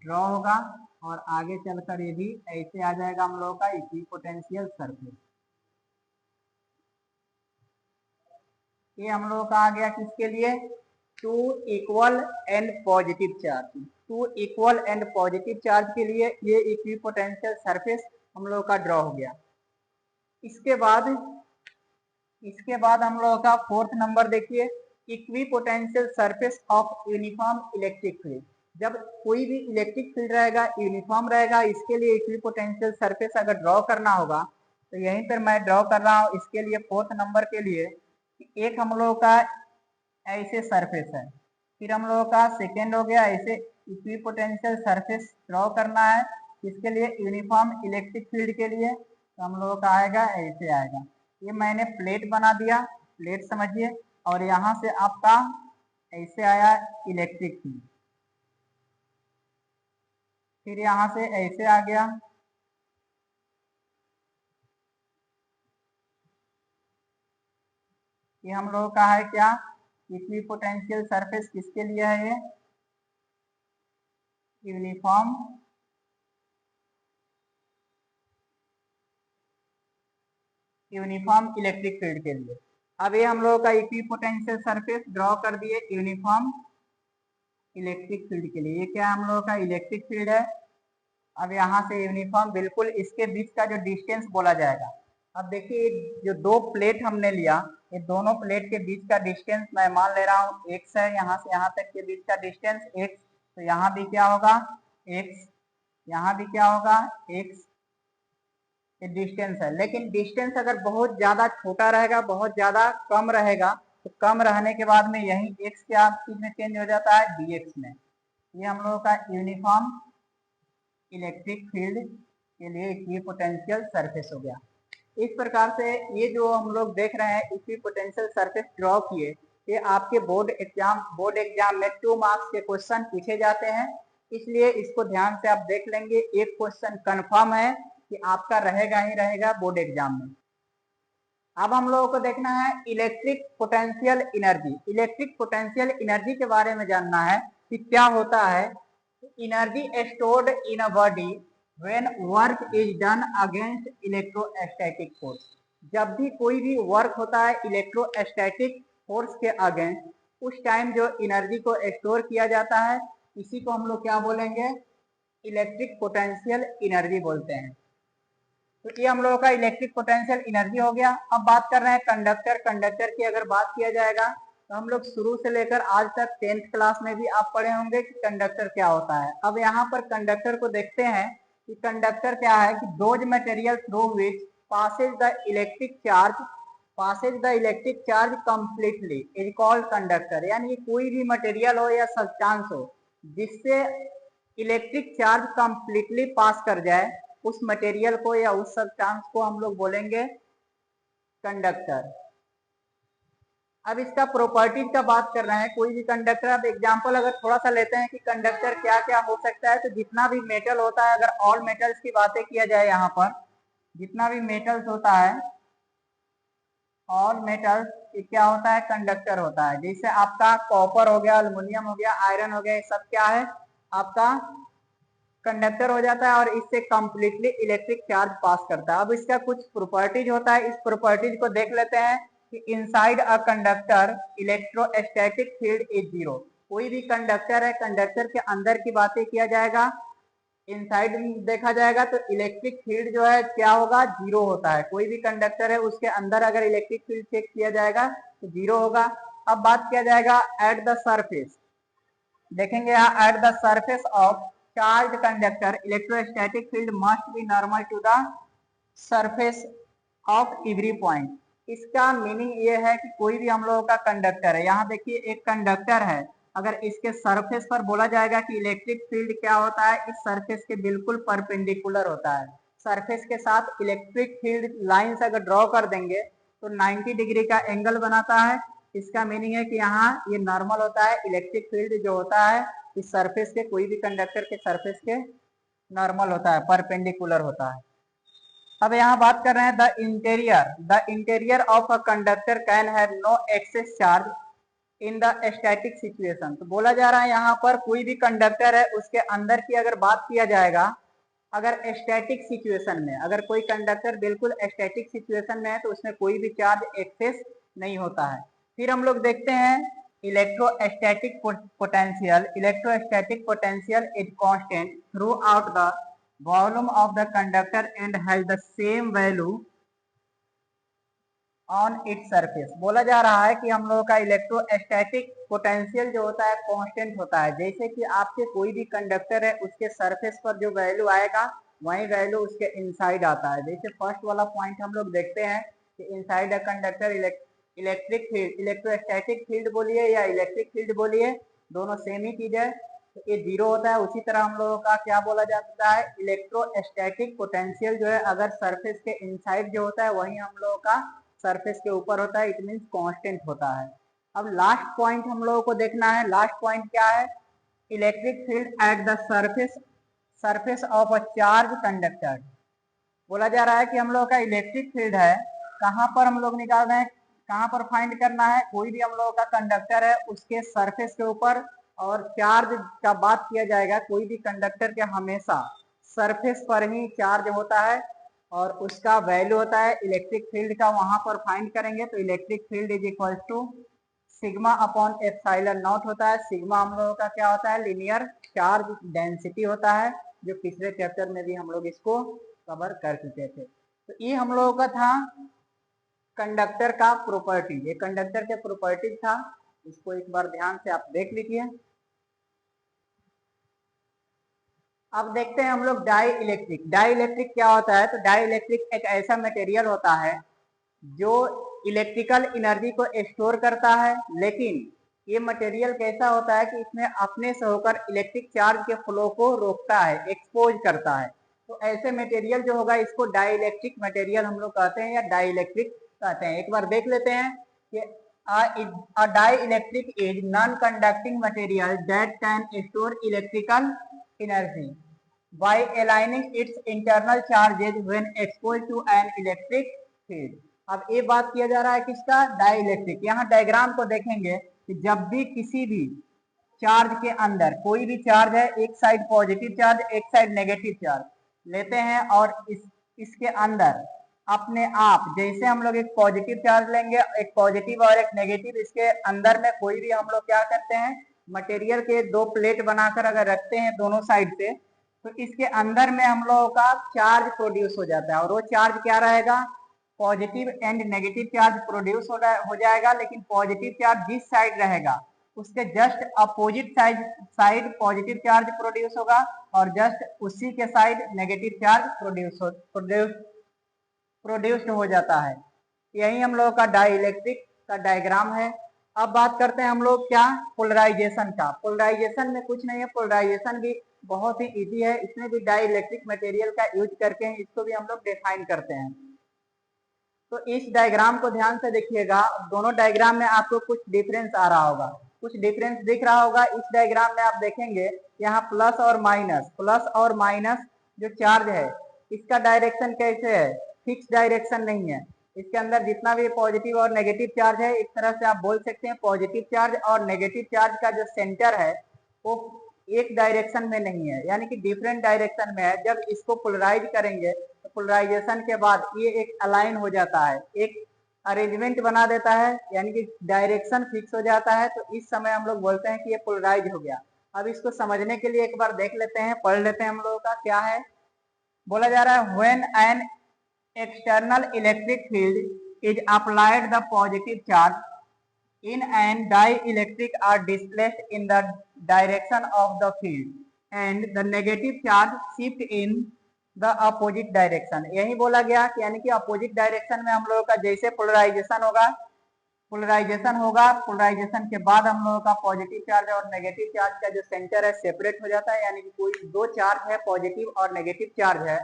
ड्रॉ होगा और आगे चलकर ये भी ऐसे आ जाएगा हम लोगों का इक्विपोटेंशियल सरफेस। ये हम लोगों का आ गया किसके लिए? Two equal and positive charge. Two equal and positive charge के लिए ये इक्विपोटेंशियल सरफेस हम लोगों का ड्रॉ हो गया। इसके बाद हम लोगों का फोर्थ नंबर देखिए, equipotential surface of uniform electric field. जब कोई भी इलेक्ट्रिक फील्ड रहेगा यूनिफॉर्म रहेगा, इसके लिए इक्विपोटेंशियल सरफेस अगर ड्रॉ करना होगा तो यहीं पर मैं ड्रॉ कर रहा हूँ। इसके लिए फोर्थ नंबर के लिए एक हम लोगों का ऐसे सरफेस है, फिर हम लोगों का सेकेंड हो गया ऐसे इक्विपोटेंशियल सरफेस ड्रॉ करना है। इसके लिए यूनिफॉर्म इलेक्ट्रिक फील्ड के लिए तो हम लोगों का आएगा ऐसे आएगा। ये मैंने प्लेट बना दिया, प्लेट समझिए, और यहाँ से आपका ऐसे आया इलेक्ट्रिक फील्ड, फिर यहाँ से ऐसे आ गया। ये हम लोगों का है क्या? इक्विपोटेंशियल सरफेस किसके लिए है? ये यूनिफॉर्म इलेक्ट्रिक फील्ड के लिए। अब ये हम लोगों का इक्विपोटेंशियल सरफेस ड्रॉ कर दिए यूनिफॉर्म इलेक्ट्रिक फील्ड के लिए। ये क्या हम लोगों का? इलेक्ट्रिक फील्ड है। अब यहाँ से यूनिफॉर्म बिल्कुल इसके बीच का जो डिस्टेंस बोला जाएगा। अब देखिए जो दो प्लेट हमने लिया, ये दोनों प्लेट के बीच का डिस्टेंस मैं मान ले रहा हूँ x है। यहाँ से यहाँ तक के बीच का डिस्टेंस x, तो यहाँ भी क्या होगा? x, यहाँ भी क्या होगा? x डिस्टेंस है। लेकिन डिस्टेंस अगर बहुत ज्यादा छोटा रहेगा, बहुत ज्यादा कम रहेगा, तो कम रहने के बाद में यही x क्या चीज में चेंज हो जाता है? dx में। ये हम लोगों का यूनिफॉर्म इलेक्ट्रिक फील्ड के लिए इक्विपोटेंशियल सरफेस हो गया। इस प्रकार से ये जो हम लोग देख रहे हैं इक्विपोटेंशियल सरफेस ड्रॉ किए, ये आपके बोर्ड एग्जाम में 2 मार्क्स के क्वेश्चन पूछे जाते हैं, इसलिए इसको ध्यान से आप देख लेंगे। एक क्वेश्चन कंफर्म है कि आपका रहेगा ही रहेगा बोर्ड एग्जाम में। अब हम लोगों को देखना है electric potential energy. Electric potential energy के बारे में जानना है कि क्या होता है। Energy stored in a body when work is done against electrostatic force. जब भी कोई भी वर्क होता है इलेक्ट्रोस्टैटिक फोर्स के अगेंस्ट, उस टाइम जो एनर्जी को स्टोर किया जाता है, इसी को हम लोग क्या बोलेंगे? इलेक्ट्रिक पोटेंशियल एनर्जी बोलते हैं। तो ये हम लोगों का इलेक्ट्रिक पोटेंशियल एनर्जी हो गया। अब बात कर रहे हैं कंडक्टर। कंडक्टर की अगर बात किया जाएगा तो हम लोग शुरू से लेकर आज तक 10th क्लास में भी आप पढ़े होंगे कि कंडक्टर क्या होता है। अब यहाँ पर कंडक्टर को देखते हैं कि कंडक्टर क्या है कि those material through which passes the electric charge completely is called conductor। यानी कोई भी मटेरियल हो या सब्सटेंस हो जिससे इलेक्ट्रिक चार्ज कंप्लीटली पास कर जाए, उस मटेरियल को या उस सब्सटेंस को हम लोग बोलेंगे कंडक्टर। अब इसका प्रॉपर्टीज का बात कर रहे हैं, कोई भी कंडक्टर। अब एग्जांपल अगर थोड़ा सा लेते हैं कि कंडक्टर क्या क्या हो सकता है, तो जितना भी मेटल होता है, अगर ऑल मेटल्स की बातें किया जाए, यहाँ पर जितना भी मेटल्स होता है, ऑल मेटल्स क्या होता है, कंडक्टर होता है। जैसे आपका कॉपर हो गया, एल्युमिनियम हो गया, आयरन हो गया, ये सब क्या है, आपका कंडक्टर हो जाता है और इससे कंप्लीटली इलेक्ट्रिक चार्ज पास करता है। अब इसका कुछ प्रॉपर्टीज होता है, इस प्रॉपर्टीज को देख लेते हैं कि inside a conductor electrostatic field is zero. कोई भी कंडक्टर है, कंडक्टर के अंदर की बातें किया जाएगा, इनसाइड देखा जाएगा तो इलेक्ट्रिक फील्ड जो है क्या होगा, जीरो होता है। कोई भी कंडक्टर है उसके अंदर अगर इलेक्ट्रिक फील्ड चेक किया जाएगा तो जीरो होगा। अब बात किया जाएगा एट द सरफेस, देखेंगे यहाँ at the surface of charge conductor electrostatic field must be normal to the surface of every point. इसका मीनिंग ये है कि कोई भी हम लोगों का कंडक्टर है, यहाँ देखिए एक कंडक्टर है, अगर इसके सरफेस पर बोला जाएगा कि इलेक्ट्रिक फील्ड क्या होता है, इस सरफेस के बिल्कुल परपेंडिकुलर होता है। सरफेस के साथ इलेक्ट्रिक फील्ड लाइन से अगर ड्रॉ कर देंगे तो 90 डिग्री का एंगल बनाता है। इसका मीनिंग है कि यहाँ ये नॉर्मल होता है, इलेक्ट्रिक फील्ड जो होता है इस सरफेस के, कोई भी कंडक्टर के सरफेस के नॉर्मल होता है, परपेंडिकुलर होता है। अब यहाँ बात कर रहे हैं the interior of a conductor can have no excess charge in the static situation. तो बोला जा रहा है यहाँ पर कोई भी कंडक्टर है उसके अंदर की अगर बात किया जाएगा, अगर स्टैटिक सिचुएशन में, अगर कोई कंडक्टर बिल्कुल स्टैटिक सिचुएशन में है तो उसमें कोई भी चार्ज एक्सेस नहीं होता है। फिर हम लोग देखते हैं electrostatic potential is constant through out the volume of the conductor and has the same value on its surface. बोला जा रहा है कि हम लोगों का इलेक्ट्रोस्टैटिक पोटेंशियल जो होता है कांस्टेंट होता है। जैसे कि आपके कोई भी कंडक्टर है उसके सरफेस पर जो वैल्यू आएगा वही वैल्यू उसके इनसाइड आता है। जैसे फर्स्ट वाला पॉइंट हम लोग देखते हैं कि inside a conductor electric field, electrostatic field बोलिए या इलेक्ट्रिक फील्ड बोलिए, दोनों सेम ही चीज है, तो ये जीरो होता है। उसी तरह हम लोगों का क्या बोला जाता है, इलेक्ट्रोस्टैटिक पोटेंशियल जो है अगर सरफेस के इनसाइड जो होता है वही हम लोगों का सरफेस के ऊपर होता है, इट मीन्स कांस्टेंट होता है। अब लास्ट पॉइंट हम लोगों को देखना है, लास्ट पॉइंट क्या है, electric field at the surface of a charge conductor. बोला जा रहा है कि हम लोगों का इलेक्ट्रिक फील्ड है, कहाँ पर हम लोग निकाल रहे हैं, कहाँ पर फाइंड करना है, कोई भी हम लोगों का कंडक्टर है उसके सरफेस के ऊपर, और चार्ज का बात किया जाएगा कोई भी कंडक्टर के हमेशा सरफेस पर ही चार्ज होता है और उसका वैल्यू होता है इलेक्ट्रिक फील्ड का, वहां पर फाइंड करेंगे तो electric field is equal to sigma upon epsilon naught होता है। सिग्मा हम लोगों का क्या होता है, लीनियर चार्ज डेंसिटी होता है, जो पिछले चैप्टर में भी हम लोग इसको कवर कर चुके थे। तो ये हम लोगों का था कंडक्टर का प्रॉपर्टी, ये कंडक्टर के प्रॉपर्टी था, इसको एक बार ध्यान से आप देख लीजिए। अब देखते हैं हम लोग डाई इलेक्ट्रिक। डाई इलेक्ट्रिक क्या होता है, तो डाई इलेक्ट्रिक एक ऐसा मटेरियल होता है जो इलेक्ट्रिकल एनर्जी को स्टोर करता है, लेकिन ये मटेरियल कैसा होता है कि इसमें अपने से होकर इलेक्ट्रिक चार्ज के फ्लो को रोकता है, एक्सपोज करता है। तो ऐसे मटेरियल जो होगा इसको डाई इलेक्ट्रिक मटेरियल हम लोग कहते हैं या डाई इलेक्ट्रिक कहते हैं। एक बार देख लेते हैं कि a dielectric is non-conducting material that can store electrical energy by aligning its internal charges when exposed to an electric field। अब ये बात किया जा रहा है किसका, डाइलेक्ट्रिक। यहाँ डायग्राम को देखेंगे कि जब भी किसी भी चार्ज के अंदर, कोई भी चार्ज है, एक साइड पॉजिटिव चार्ज एक साइड नेगेटिव चार्ज लेते हैं और इसके अंदर अपने आप, जैसे हम लोग एक पॉजिटिव चार्ज लेंगे, एक पॉजिटिव और एक नेगेटिव, इसके अंदर में कोई भी हम लोग क्या करते हैं, मटेरियल के दो प्लेट बनाकर अगर रखते हैं दोनों साइड से, तो इसके अंदर में हम लोगों का चार्ज प्रोड्यूस हो जाता है और वो चार्ज क्या रहेगा, positive and negative charge produce हो जाएगा, लेकिन पॉजिटिव चार्ज जिस साइड रहेगा उसके just opposite side positive charge produce होगा और जस्ट उसी के साइड नेगेटिव चार्ज प्रोड्यूस्ड हो जाता है। यही हम लोगों का डाइलेक्ट्रिक का डायग्राम है। अब बात करते हैं हम लोग क्या, पोलराइजेशन का। पोलराइजेशन में कुछ नहीं है, पोलराइजेशन भी बहुत ही इजी है, इसमें भी डाइलेक्ट्रिक मटेरियल का यूज करके इसको भी हम लोग डिफाइन करते हैं। तो इस डायग्राम को ध्यान से देखिएगा, दोनों डायग्राम में आपको कुछ डिफरेंस आ रहा होगा, कुछ डिफरेंस दिख रहा होगा। इस डायग्राम में आप देखेंगे यहाँ प्लस और माइनस जो चार्ज है इसका डायरेक्शन कैसे है, फिक्स डायरेक्शन नहीं है। इसके अंदर जितना भी पॉजिटिव और नेगेटिव चार्ज है, एक तरह से आप बोल सकते हैं पॉजिटिव चार्ज और नेगेटिव चार्ज का जो सेंटर है वो एक डायरेक्शन में नहीं है, यानी कि डिफरेंट डायरेक्शन में है। जब इसको पोलराइज करेंगे तो पोलराइजेशन के बाद ये एक अलाइन हो जाता है, एक अरेंजमेंट बना देता है, यानी कि डायरेक्शन फिक्स हो जाता है। तो इस समय हम लोग बोलते हैं कि ये पोलराइज हो गया। अब इसको समझने के लिए एक बार देख लेते हैं, पढ़ लेते हैं हम लोगों का क्या है। बोला जा रहा है when an external electric field is applied, the positive charge in an dielectric are displaced in the direction of the field and the negative charge shift in the opposite direction। यही बोला गया कि यानी कि अपोजिट डायरेक्शन में हम लोगों का जैसे पोलराइजेशन होगा, पोलराइजेशन के बाद हम लोगों का पॉजिटिव चार्ज और नेगेटिव चार्ज का जो सेंटर है सेपरेट हो जाता है, यानी कि कोई दो चार्ज है पॉजिटिव और नेगेटिव चार्ज है,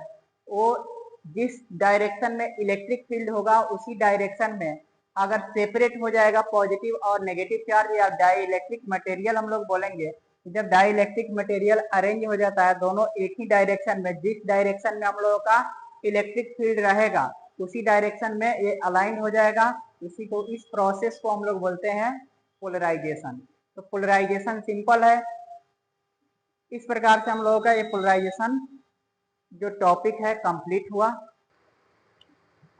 वो जिस डायरेक्शन में इलेक्ट्रिक फील्ड होगा उसी डायरेक्शन में अगर सेपरेट हो जाएगा पॉजिटिव और नेगेटिव चार्ज या डाइलेक्ट्रिक मटेरियल हम लोग बोलेंगे। जब डाइलेक्ट्रिक मटेरियल अरेंज हो जाता है दोनों एक ही डायरेक्शन में, जिस डायरेक्शन में हम लोगों का इलेक्ट्रिक फील्ड रहेगा उसी डायरेक्शन में ये अलाइन हो जाएगा। इस प्रोसेस को हम लोग बोलते हैं पोलराइजेशन। तो पोलराइजेशन सिंपल है, इस प्रकार से हम लोगों का ये पोलराइजेशन जो टॉपिक है कंप्लीट हुआ।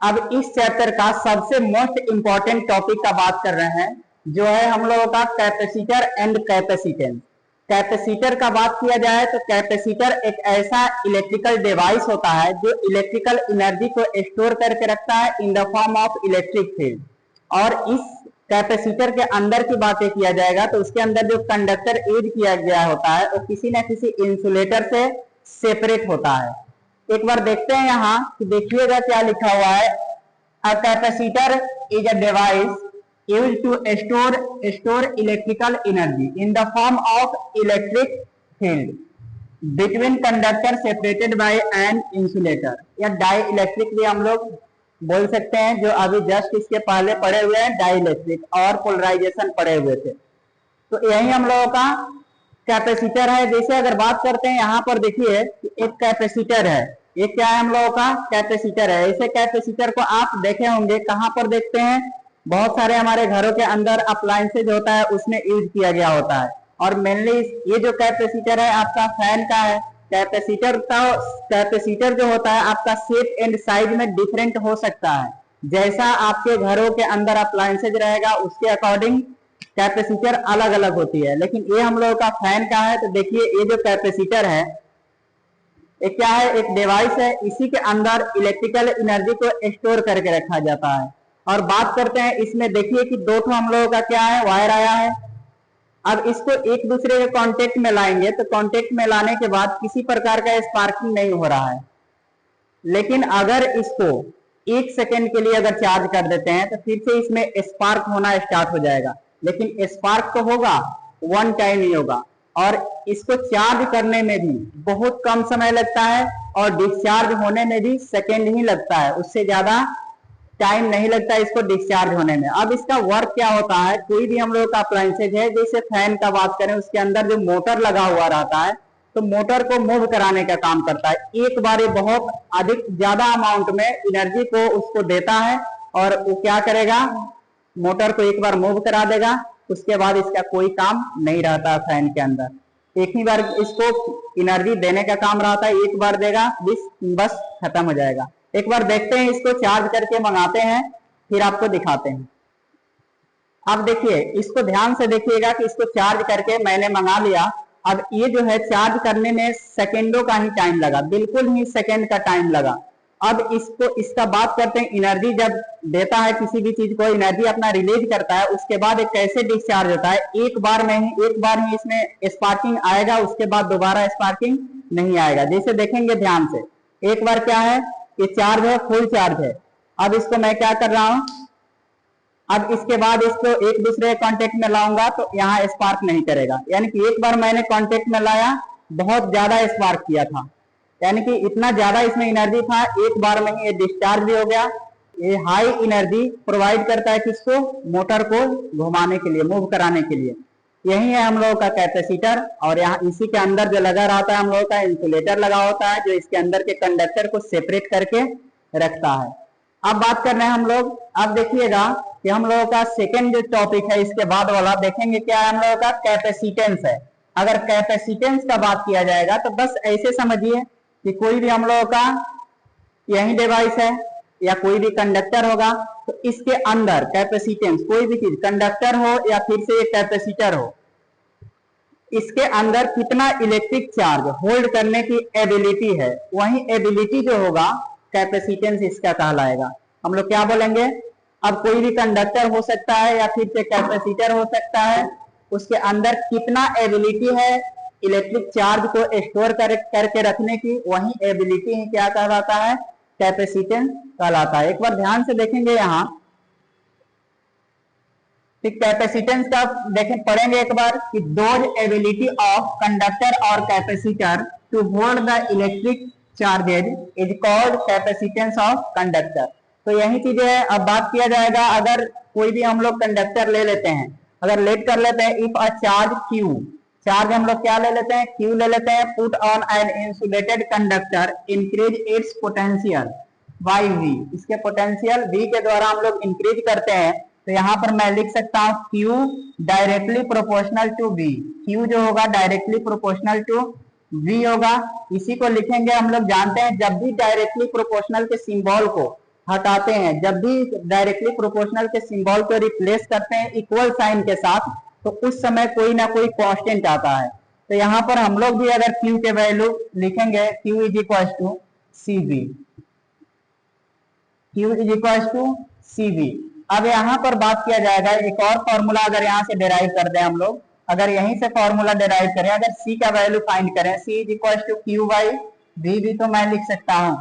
अब इस चैप्टर का सबसे मोस्ट इंपॉर्टेंट टॉपिक का बात कर रहे हैं, जो है हम लोगों का कैपेसिटर एंड कैपेसिटेंस। कैपेसिटर का बात किया जाए तो कैपेसिटर एक ऐसा इलेक्ट्रिकल डिवाइस होता है जो इलेक्ट्रिकल एनर्जी को स्टोर करके रखता है इन the form of electric field. और इस कैपेसिटर के अंदर की बातें किया जाएगा तो उसके अंदर जो कंडक्टर यूज किया गया होता है वो किसी न किसी इंसुलेटर से सेपरेट होता है। एक बार देखते हैं यहाँ कि देखिएगा क्या लिखा हुआ है, a capacitor is a device used to store electrical energy in the form of electric field between conductor separated by an insulator, या डाई इलेक्ट्रिक भी हम लोग बोल सकते हैं, जो अभी जस्ट इसके पहले पढ़े हुए हैं डाइलेक्ट्रिक और पोलराइजेशन पढ़े हुए थे। तो यही हम लोगों का कैपेसिटर है। जैसे अगर बात करते हैं यहाँ पर देखिए एक कैपेसिटर है, ये क्या है हम लोगों का कैपेसिटर है। ऐसे कैपेसिटर को आप देखे होंगे, कहाँ पर देखते हैं, बहुत सारे हमारे घरों के अंदर अप्लायंसेज होता है उसमें यूज किया गया होता है। और मेनली ये जो कैपेसिटर है आपका फैन का है। कैपेसिटर जो होता है आपका शेप एंड साइज में डिफरेंट हो सकता है, जैसा आपके घरों के अंदर अप्लायंसेज रहेगा उसके अकॉर्डिंग कैपेसिटर अलग अलग होती है। लेकिन ये हम लोगों का फैन का है। तो देखिए ये जो कैपेसिटर है ये क्या है, एक डिवाइस है, इसी के अंदर इलेक्ट्रिकल एनर्जी को स्टोर करके रखा जाता है। और बात करते हैं इसमें, देखिए कि दो ठो हम लोगों का क्या है, वायर आया है। अब इसको एक दूसरे के कांटेक्ट में लाएंगे तो कांटेक्ट में लाने के बाद किसी प्रकार का स्पार्किंग नहीं हो रहा है। लेकिन अगर इसको एक सेकेंड के लिए अगर चार्ज कर देते हैं तो फिर से इसमें स्पार्क होना स्टार्ट हो जाएगा। लेकिन स्पार्क तो होगा, वन टाइम ही होगा। और इसको चार्ज करने में भी बहुत कम समय लगता है और डिस्चार्ज होने में भी सेकेंड ही लगता है, उससे ज्यादा टाइम नहीं लगता इसको डिस्चार्ज होने में। अब इसका वर्क क्या होता है, कोई भी हम लोग का अप्लायंसेज है, जैसे फैन का बात करें उसके अंदर जो मोटर लगा हुआ रहता है तो मोटर को मूव कराने का काम करता है। एक बार ये बहुत अधिक ज्यादा अमाउंट में एनर्जी को उसको देता है और वो क्या करेगा, मोटर को एक बार मूव करा देगा, उसके बाद इसका कोई काम नहीं रहता फैन के अंदर। एक ही बार इसको एनर्जी देने का काम रहता है, एक बार देगा बस खत्म हो जाएगा। एक बार देखते हैं, इसको चार्ज करके मंगाते हैं फिर आपको दिखाते हैं। अब देखिए इसको ध्यान से देखिएगा कि इसको चार्ज करके मैंने मंगा लिया। अब ये जो है चार्ज करने में सेकेंडों का ही टाइम लगा, बिल्कुल ही सेकेंड का टाइम लगा। अब इसको इसका बात करते हैं, एनर्जी जब देता है किसी भी चीज को, एनर्जी अपना रिलीज करता है, उसके बाद एक कैसे डिस्चार्ज होता है, एक बार ही इसमें स्पार्किंग आएगा, उसके बाद दोबारा स्पार्किंग नहीं आएगा। जैसे देखेंगे ध्यान से, एक बार क्या है, ये चार्ज है, फुल चार्ज है। अब इसको मैं क्या कर रहा हूं, अब इसके बाद इसको एक दूसरे कांटेक्ट में लाऊंगा तो यहाँ स्पार्क नहीं करेगा, यानी कि एक बार मैंने कांटेक्ट में लाया, बहुत ज्यादा स्पार्क किया था, यानी कि इतना ज्यादा इसमें एनर्जी था, एक बार में ही ये डिस्चार्ज भी हो गया। ये हाई एनर्जी प्रोवाइड करता है किसको, मोटर को घुमाने के लिए, मूव कराने के लिए। यही है हम लोगों का कैपेसिटर, और यहाँ इसी के अंदर जो लगा रहता है हम लोगों का इंसुलेटर लगा होता है, जो इसके अंदर के कंडक्टर को सेपरेट करके रखता है। अब बात कर रहे हैं हम लोग, अब देखिएगा कि हम लोगों का सेकेंड जो टॉपिक है, इसके बाद वाला देखेंगे क्या है, हम लोगों का कैपेसिटेंस है। अगर कैपेसिटेंस का बात किया जाएगा तो बस ऐसे समझिए कि कोई भी हम लोगों का यही डिवाइस है या कोई भी कंडक्टर होगा, तो इसके अंदर कैपेसिटेंस, कोई भी चीज कंडक्टर हो या फिर से एक कैपेसिटर हो, इसके अंदर कितना इलेक्ट्रिक चार्ज होल्ड करने की एबिलिटी है, वही एबिलिटी जो होगा कैपेसिटेंस इसका कहलाएगा। हम लोग क्या बोलेंगे, अब कोई भी कंडक्टर हो सकता है या फिर से कैपेसिटर हो सकता है, उसके अंदर कितना एबिलिटी है इलेक्ट्रिक चार्ज को स्टोर करके रखने की, वही एबिलिटी ही क्या कहलाता है, कैपेसिटेंस कहलाता है। एक बार ध्यान से देखेंगे यहाँ, कैपेसिटेंस का देखें, पढ़ेंगे एक बार कि दोज एबिलिटी ऑफ कंडक्टर और capacitor to hold the electric charges is called capacitance of conductor. तो यही चीजें है। अब बात किया जाएगा, अगर कोई भी हम लोग कंडक्टर ले लेते हैं, अगर लेट कर लेते हैं, if a charge Q, charge हम लोग क्या ले लेते हैं, क्यू ले लेते हैं, put on an insulated conductor, increase its potential by V, इसके पोटेंशियल वी के द्वारा हम लोग इंक्रीज करते हैं। तो यहाँ पर मैं लिख सकता हूँ Q directly proportional to V, Q जो होगा डायरेक्टली प्रोपोर्शनल टू वी होगा। इसी को लिखेंगे, हम लोग जानते हैं जब भी डायरेक्टली प्रोपोर्शनल के सिंबल को हटाते हैं, जब भी डायरेक्टली प्रोपोर्शनल के सिंबल को रिप्लेस करते हैं इक्वल साइन के साथ, तो उस समय कोई ना कोई कांस्टेंट आता है। तो यहाँ पर हम लोग भी अगर Q के वैल्यू लिखेंगे, Q is equal to CV, Q is equal to CV। अब यहाँ पर बात किया जाएगा, एक और फॉर्मूला अगर यहाँ से डिराइव कर दें हम लोग, अगर यहीं से फॉर्मूला डिराइव करें, अगर C का वैल्यू फाइंड करें, C is equal to Q by V भी तो मैं लिख सकता हूँ।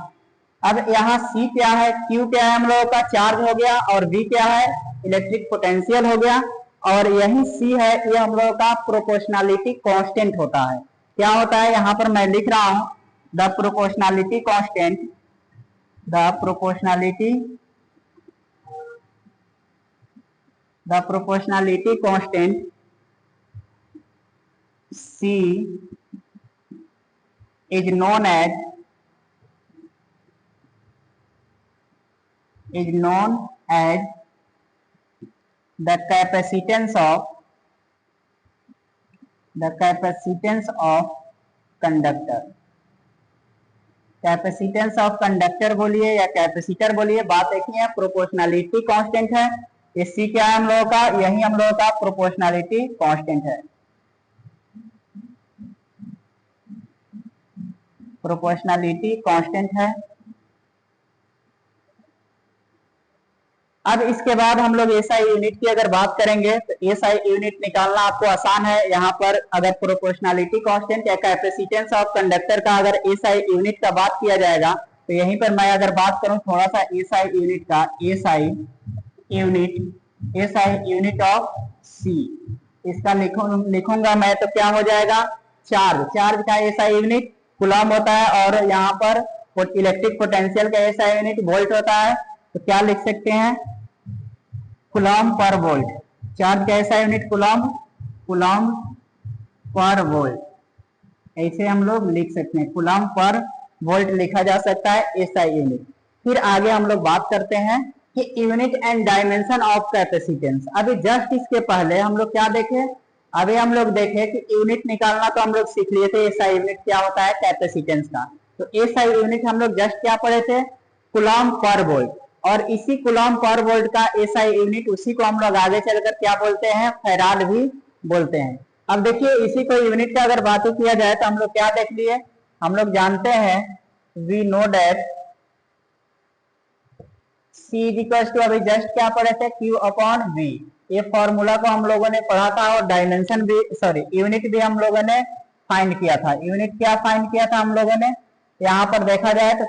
अब यहाँ C क्या है, Q क्या है, हम लोगों का चार्ज हो गया, और V क्या है, इलेक्ट्रिक पोटेंशियल हो गया, और यही C है, ये हम लोगों का प्रोपोर्शनलिटी कांस्टेंट होता है। क्या होता है, यहाँ पर मैं लिख रहा हूं the proportionality constant, the proportionality constant C is known as the capacitance of conductor। Capacitance of conductor बोलिए या कैपेसिटर बोलिए, बात एक ही है, प्रोपोर्शनलिटी कांस्टेंट है। ये C क्या है हम लोगों का, यही हम लोगों का प्रोपोर्शनलिटी कांस्टेंट है, प्रोपोर्शनलिटी कांस्टेंट है। अब इसके बाद हम लोग एसआई यूनिट की अगर बात करेंगे, तो एसआई यूनिट निकालना आपको आसान है। यहाँ पर अगर प्रोपोर्शनलिटी कांस्टेंट या कैपेसिटेंस ऑफ कंडक्टर का अगर एसआई यूनिट का बात किया जाएगा, तो यहीं पर मैं अगर बात करूं थोड़ा सा एसआई यूनिट का, एसआई यूनिट ऑफ सी, इसका लिखूंगा मैं, तो क्या हो जाएगा, चार्ज का एसआई यूनिट कूलम होता है, और यहाँ पर इलेक्ट्रिक पोटेंशियल का एसआई यूनिट वोल्ट होता है। तो क्या लिख सकते हैं, कूलम पर वोल्ट, चार्ज का SI unit coulomb per volt, ऐसे हम लोग लिख सकते हैं, कूलम पर वोल्ट लिखा जा सकता है एसआई यूनिट। फिर आगे हम लोग बात करते हैं कि unit and dimension of capacitance. अभी जस्ट इसके पहले हम लोग क्या देखे, अभी हम लोग देखे कि यूनिट निकालना तो हम लोग सीख लिए थे, एसआई यूनिट क्या होता है कैपेसिटेंस का। तो एसआई यूनिट हम लोग जस्ट क्या पढ़े थे, कूलम पर वोल्ट, और इसी कूलम पर वोल्ट का एसआई यूनिट, उसी को हम लोग आगे चलकर क्या बोलते हैं, फैराड भी बोलते हैं। अब देखिए, इसी को यूनिट का अगर बात किया जाए तो हम लोग क्या देख लिए, हम लोग जानते हैं, we know that C is equal to, अभी जस्ट क्या पढ़े थे, Q अपॉन V। ये फॉर्मूला को हम लोगों ने पढ़ा था और डायमेंशन भी, सॉरी यूनिट भी हम लोगों ने फाइंड किया था। यूनिट क्या फाइंड किया था हम लोगों ने, यहाँ पर देखा जाए तो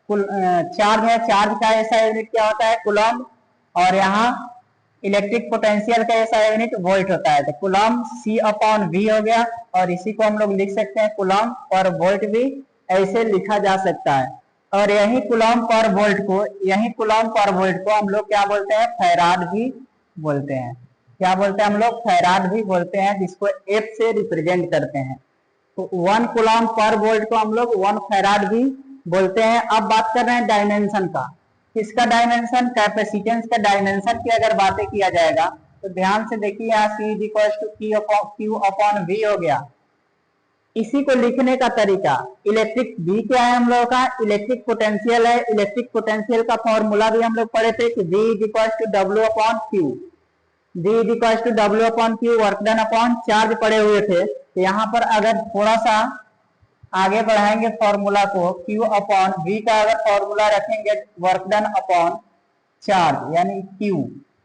कुल चार्ज है, चार्ज का ऐसा यूनिट क्या होता है, कूलम, और यहाँ इलेक्ट्रिक पोटेंशियल का ऐसा यूनिट वोल्ट होता है। तो कूलम C अपॉन V हो गया, और इसी को हम लोग लिख सकते हैं कूलम पर वोल्ट भी ऐसे लिखा जा सकता है। और यही कूलम पर वोल्ट को, यही कूलम पर वोल्ट को हम लोग क्या बोलते हैं, फैराड भी बोलते हैं। क्या बोलते हैं हम लोग, फैराड भी बोलते हैं, जिसको F से रिप्रेजेंट करते हैं। तो 1 कूलम पर वोल्ट को हम लोग 1 फैराड भी बोलते हैं। अब बात कर रहे हैं डायमेंशन का। किसका डायमेंशन, कैपेसिटेंस का डायमेंशन की अगर बातें किया जाएगा तो ध्यान से देखिए, यहाँ C is equal to Q upon V हो गया। इसी को लिखने का तरीका, इलेक्ट्रिक V क्या है हम लोगों का, इलेक्ट्रिक पोटेंशियल है। इलेक्ट्रिक पोटेंशियल का फॉर्मूला भी हम लोग पढ़े थे कि V is equal to W upon Q। V is equal to W upon Q, work done upon charge पढ़े हुए थे। तो यहाँ पर अगर थोड़ा सा आगे बढ़ाएंगे फॉर्मूला को, Q अपॉन V का अगर फॉर्मूला रखेंगे वर्क डन अपॉन चार्ज यानी Q,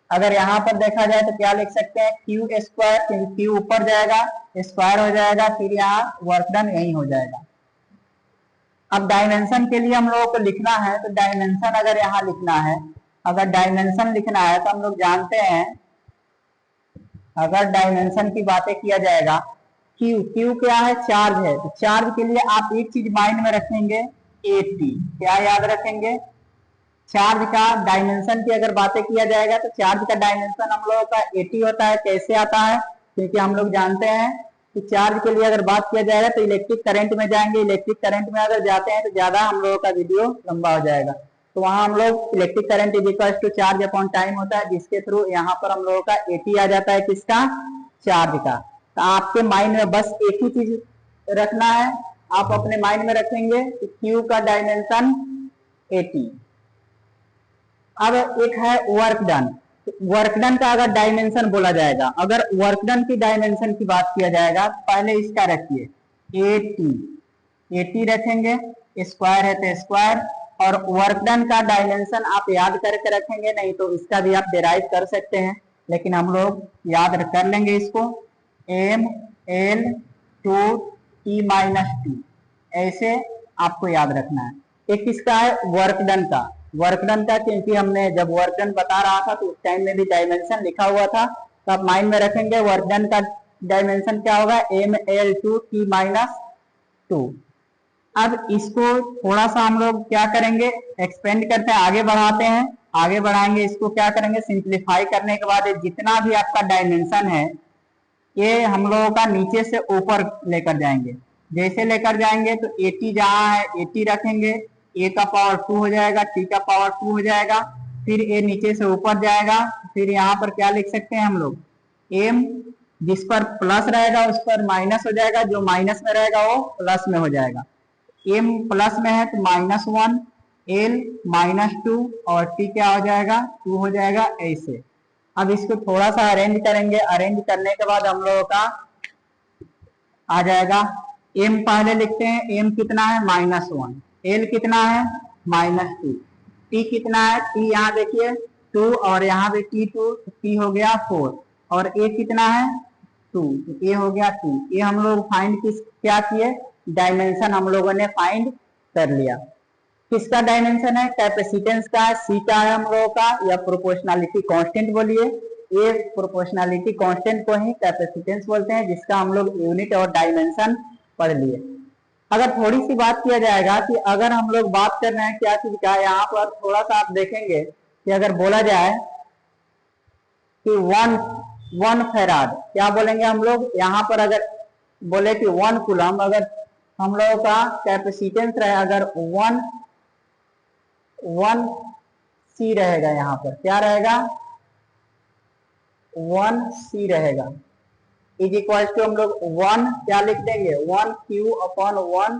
अगर यहाँ पर देखा जाए तो क्या लिख सकते हैं, Q स्क्वायर, क्योंकि Q ऊपर जाएगा स्क्वायर हो जाएगा, फिर यहाँ वर्क डन यही हो जाएगा। अब डायमेंशन के लिए हम लोगों को लिखना है, तो डायमेंशन अगर यहाँ लिखना है, अगर डायमेंशन लिखना है तो हम लोग जानते हैं, अगर डायमेंशन की बातें किया जाएगा, Q क्या है, चार्ज है। तो चार्ज के लिए आप एक चीज माइंड में रखेंगे, AT। क्या याद रखेंगे, चार्ज का डायमेंशन की अगर बातें किया जाएगा तो चार्ज का डायमेंशन हम लोगों का AT होता है। कैसे आता है, क्योंकि हम लोग जानते हैं कि चार्ज के लिए अगर बात किया जाएगा तो इलेक्ट्रिक करंट में जाएंगे। इलेक्ट्रिक करंट में अगर जाते हैं तो ज्यादा हम लोगों का वीडियो लंबा हो जाएगा। तो वहां हम लोग electric current is equal to charge upon time होता है, जिसके थ्रू यहाँ पर हम लोगों का AT आ जाता है, किसका, चार्ज का। तो आपके माइंड में बस एक ही चीज रखना है, आप अपने माइंड में रखेंगे कि Q का डायमेंशन AT। अब एक है वर्क डन। वर्क डन का अगर डायमेंशन बोला जाएगा, अगर वर्क डन की डायमेंशन की बात किया जाएगा, पहले इसका रखिए AT रखेंगे, स्क्वायर है तो स्क्वायर, और वर्क डन का डायमेंशन आप याद करके रखेंगे, नहीं तो इसका भी आप डेराइव कर सकते हैं, लेकिन हम लोग याद कर लेंगे इसको, ML/2T-2, ऐसे आपको याद रखना है। एक किसका है, वर्क डन का। वर्क डन का क्योंकि हमने जब वर्क डन बता रहा था तो उस टाइम में भी डायमेंशन लिखा हुआ था, तो आप माइंड में रखेंगे वर्क डन का डायमेंशन क्या होगा, ML/2T-2। अब इसको थोड़ा सा हम लोग क्या करेंगे, एक्सपेंड करते हैं, आगे बढ़ाते हैं। आगे बढ़ाएंगे इसको, क्या करेंगे, सिंप्लीफाई करने के बाद जितना भी आपका डायमेंशन है ये हम लोगों का नीचे से ऊपर लेकर जाएंगे। जैसे लेकर जाएंगे तो AT जहाँ है AT रखेंगे, A का पावर 2 हो जाएगा, T का पावर 2 हो जाएगा, फिर A नीचे से ऊपर जाएगा। फिर यहाँ पर क्या लिख सकते हैं हम लोग, M जिस पर प्लस रहेगा उस पर माइनस हो जाएगा, जो माइनस में रहेगा वो प्लस में हो जाएगा। M प्लस में है तो -1, L -2, और T क्या हो जाएगा, 2 हो जाएगा, ऐसे। अब इसको थोड़ा सा अरेंज करेंगे, अरेंज करने के बाद हम लोगों का आ जाएगा, M पहले लिखते हैं, M कितना है, -1, L कितना है, -2, T कितना है, T यहाँ देखिए 2, और यहाँ भी T2, T हो गया 4, और A कितना है 2, A हो गया 2। ये हम लोग फाइंड क्या किए, डायमेंशन हम लोगों ने फाइंड कर लिया। किसका डायमेंशन है, कैपेसिटेंस का, C का है हम लोगों का, या प्रोपोर्शनलिटी कांस्टेंट बोलिए। ये प्रोपोर्शनलिटी कांस्टेंट को ही कैपेसिटेंस बोलते हैं, जिसका हम लोग यूनिट और डायमेंशन पढ़ लिए। अगर थोड़ी सी बात किया जाएगा कि अगर हम लोग बात कर रहे हैं क्या चीज का, यहाँ पर थोड़ा सा आप देखेंगे कि अगर बोला जाए कि वन फैराड, क्या बोलेंगे हम लोग, यहाँ पर अगर बोले कि 1 कूलम, अगर हम लोगों का कैपेसिटेंस रहे, अगर 1C रहेगा, यहाँ पर क्या रहेगा, 1C रहेगा, इज इक्वल टू हम लोग 1 क्या लिख देंगे, 1Q अपॉन 1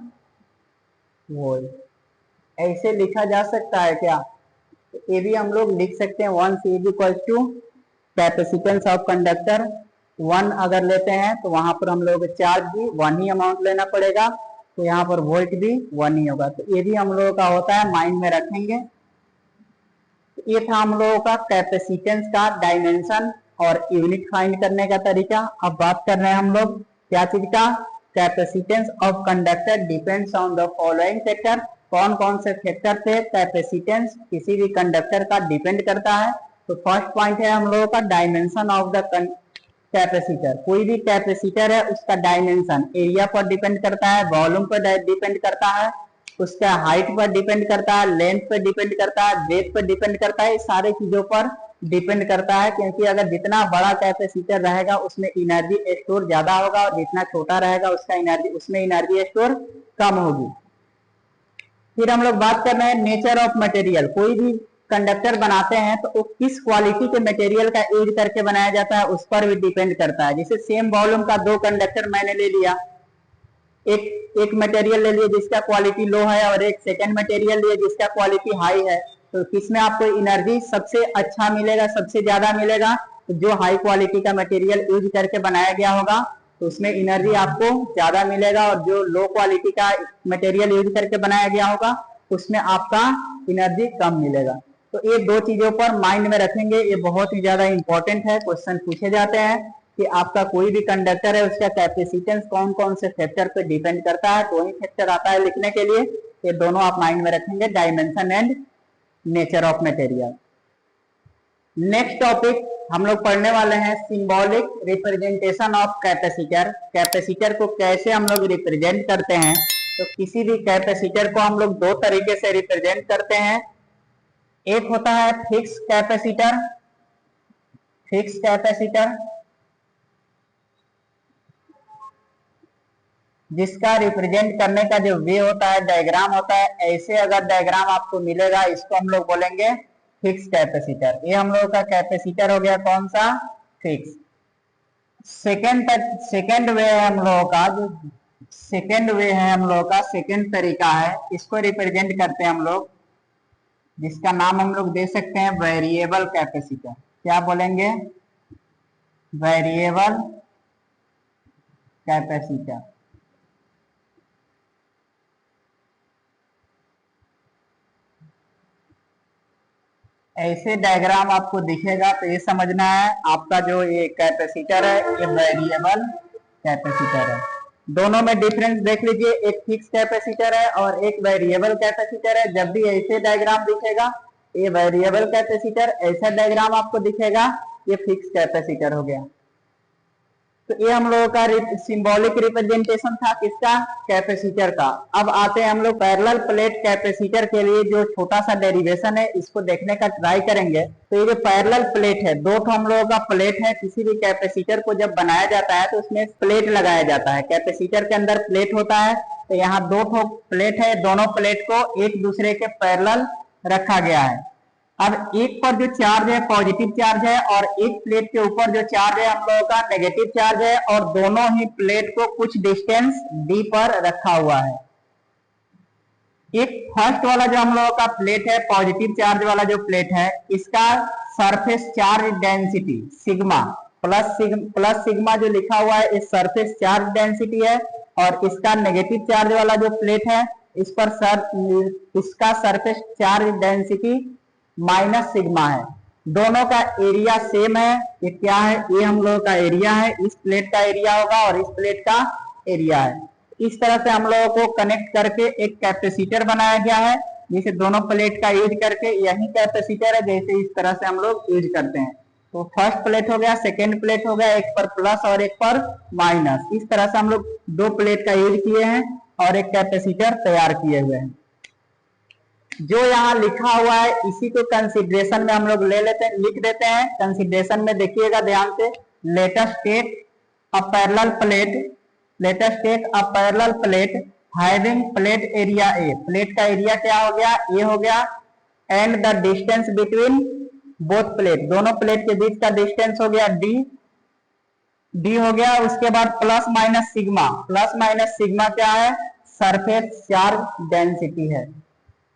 वोल्ट, ऐसे लिखा जा सकता है क्या। तो ये भी हम लोग लिख सकते हैं, 1C is equal to capacitance of conductor 1 अगर लेते हैं तो वहां पर हम लोग चार्ज भी 1 ही अमाउंट लेना पड़ेगा, तो यहाँ पर वोल्ट भी 1 ही होगा। तो ये भी हम लोगों का होता है, माइंड में रखेंगे। ये था हम लोगों का कैपेसिटेंस का डायमेंशन और यूनिट फाइंड करने का तरीका। अब बात कर रहे हैं हम लोग क्या चीज का, capacitance of conductor depends on the following factor. कौन कौन से फैक्टर से कैपेसिटेंस किसी भी कंडक्टर का डिपेंड करता है। तो फर्स्ट पॉइंट है हम लोगों का डायमेंशन ऑफ द कैपेसिटर। कोई भी कैपेसिटर है उसका डायमेंशन एरिया पर डिपेंड करता है, वॉल्यूम पर डिपेंड करता है, उसका हाइट पर डिपेंड करता है, लेंथ पर डिपेंड करता है, ब्रेथ पर डिपेंड करता है, सारे चीजों पर डिपेंड करता है। क्योंकि अगर जितना बड़ा कैपेसिटर रहेगा उसमें एनर्जी स्टोर ज्यादा होगा और जितना छोटा रहेगा उसमें एनर्जी स्टोर कम होगी। फिर हम लोग बात कर रहे हैं नेचर ऑफ मटेरियल। कोई भी कंडक्टर बनाते हैं तो वो किस क्वालिटी के मटेरियल का यूज करके बनाया जाता है उस पर भी डिपेंड करता है। जैसे सेम वॉल्यूम का दो कंडक्टर मैंने ले लिया, एक मटेरियल ले लिया जिसका क्वालिटी लो है और एक सेकंड मटेरियल लिया जिसका क्वालिटी हाई है, तो किसमें आपको एनर्जी सबसे अच्छा मिलेगा, सबसे ज्यादा मिलेगा। तो जो हाई क्वालिटी का मटेरियल यूज करके बनाया गया होगा तो उसमें एनर्जी आपको ज्यादा मिलेगा, और जो लो क्वालिटी का मटेरियल यूज करके बनाया गया होगा उसमें आपका एनर्जी कम मिलेगा। तो ये दो चीजों पर माइंड में रखेंगे, ये बहुत ही ज्यादा इंपॉर्टेंट है। क्वेश्चन पूछे जाते हैं कि आपका कोई भी कंडक्टर है उसका कैपेसिटेंस कौन कौन से फैक्टर पे डिपेंड करता है, तो वही फैक्टर आता है लिखने के लिए। ये दोनों आप माइंड में रखेंगे, dimension and nature of material. Next topic हम लोग पढ़ने वाले हैं symbolic representation of capacitor. Capacitor को कैसे हम लोग रिप्रेजेंट करते हैं। तो किसी भी कैपेसिटर को हम लोग दो तरीके से रिप्रेजेंट करते हैं। एक होता है फिक्स कैपेसिटर, जिसका रिप्रेजेंट करने का जो वे होता है, डायग्राम होता है, ऐसे अगर डायग्राम आपको मिलेगा इसको हम लोग बोलेंगे फिक्स कैपेसिटर। ये हम लोग का कैपेसिटर हो गया कौन सा, फिक्स। सेकेंड वे है हम लोगों का, जो सेकेंड तरीका है, इसको रिप्रेजेंट करते हैं हम लोग, जिसका नाम हम लोग दे सकते हैं वेरिएबल कैपेसिटर। क्या बोलेंगे, वेरिएबल कैपेसिटर। ऐसे डायग्राम आपको दिखेगा तो ये समझना है आपका जो ये कैपेसिटर है ये वेरिएबल कैपेसिटर है। दोनों में डिफरेंस देख लीजिए, एक फिक्स कैपेसिटर है और एक वेरिएबल कैपेसिटर है। जब भी ऐसे डायग्राम दिखेगा ये वेरिएबल कैपेसिटर, ऐसा डायग्राम आपको दिखेगा ये फिक्स कैपेसिटर हो गया। तो ये हम लोगों का सिंबॉलिक रिप्रेजेंटेशन था किसका, कैपेसिटर का। अब आते हैं हम लोग पैरेलल प्लेट कैपेसिटर के लिए, जो छोटा सा डेरिवेशन है इसको देखने का ट्राई करेंगे। तो ये जो पैरेलल प्लेट है, दो तो हम लोगों का प्लेट है। किसी भी कैपेसिटर को जब बनाया जाता है तो उसमें प्लेट लगाया जाता है। कैपेसिटर के अंदर प्लेट होता है, तो यहाँ दो प्लेट है, दोनों प्लेट को एक दूसरे के पैरेलल रखा गया है। अब एक पर जो चार्ज है पॉजिटिव चार्ज है और एक प्लेट के ऊपर जो चार्ज है हम लोगों का नेगेटिव चार्ज है, और दोनों ही प्लेट को कुछ डिस्टेंस डी पर रखा हुआ है। एक फर्स्ट वाला जो हम लोगों का प्लेट है, पॉजिटिव चार्ज वाला जो प्लेट है, इसका surface charge density sigma plus sigma जो लिखा हुआ है इस सरफेस चार्ज डेंसिटी है। और इसका नेगेटिव चार्ज वाला जो प्लेट है इस पर इसका surface charge density minus sigma है। दोनों का एरिया सेम है। ये क्या है, ये हम लोगों का एरिया है, इस प्लेट का एरिया होगा और इस प्लेट का एरिया है। इस तरह से हम लोगों को कनेक्ट करके एक कैपेसिटर बनाया गया है, जिसे दोनों प्लेट का यूज करके, यही कैपेसिटर है जैसे इस तरह से हम लोग यूज करते हैं। तो फर्स्ट प्लेट हो गया, सेकेंड प्लेट हो गया, एक पर प्लस और एक पर माइनस। इस तरह से हम लोग दो प्लेट का यूज किए हैं और एक कैपेसिटर तैयार किए हुए हैं। जो यहाँ लिखा हुआ है इसी को कंसीडरेशन में हम लोग लिख देते हैं। कंसीडरेशन में देखिएगा ध्यान से, let us take a parallel plate having plate area A. Plate का एरिया क्या हो गया, ए हो गया, and the distance between both plate, दोनों प्लेट के बीच का डिस्टेंस हो गया डी हो गया। उसके बाद प्लस माइनस सिग्मा क्या है, सरफेस चार्ज डेंसिटी है।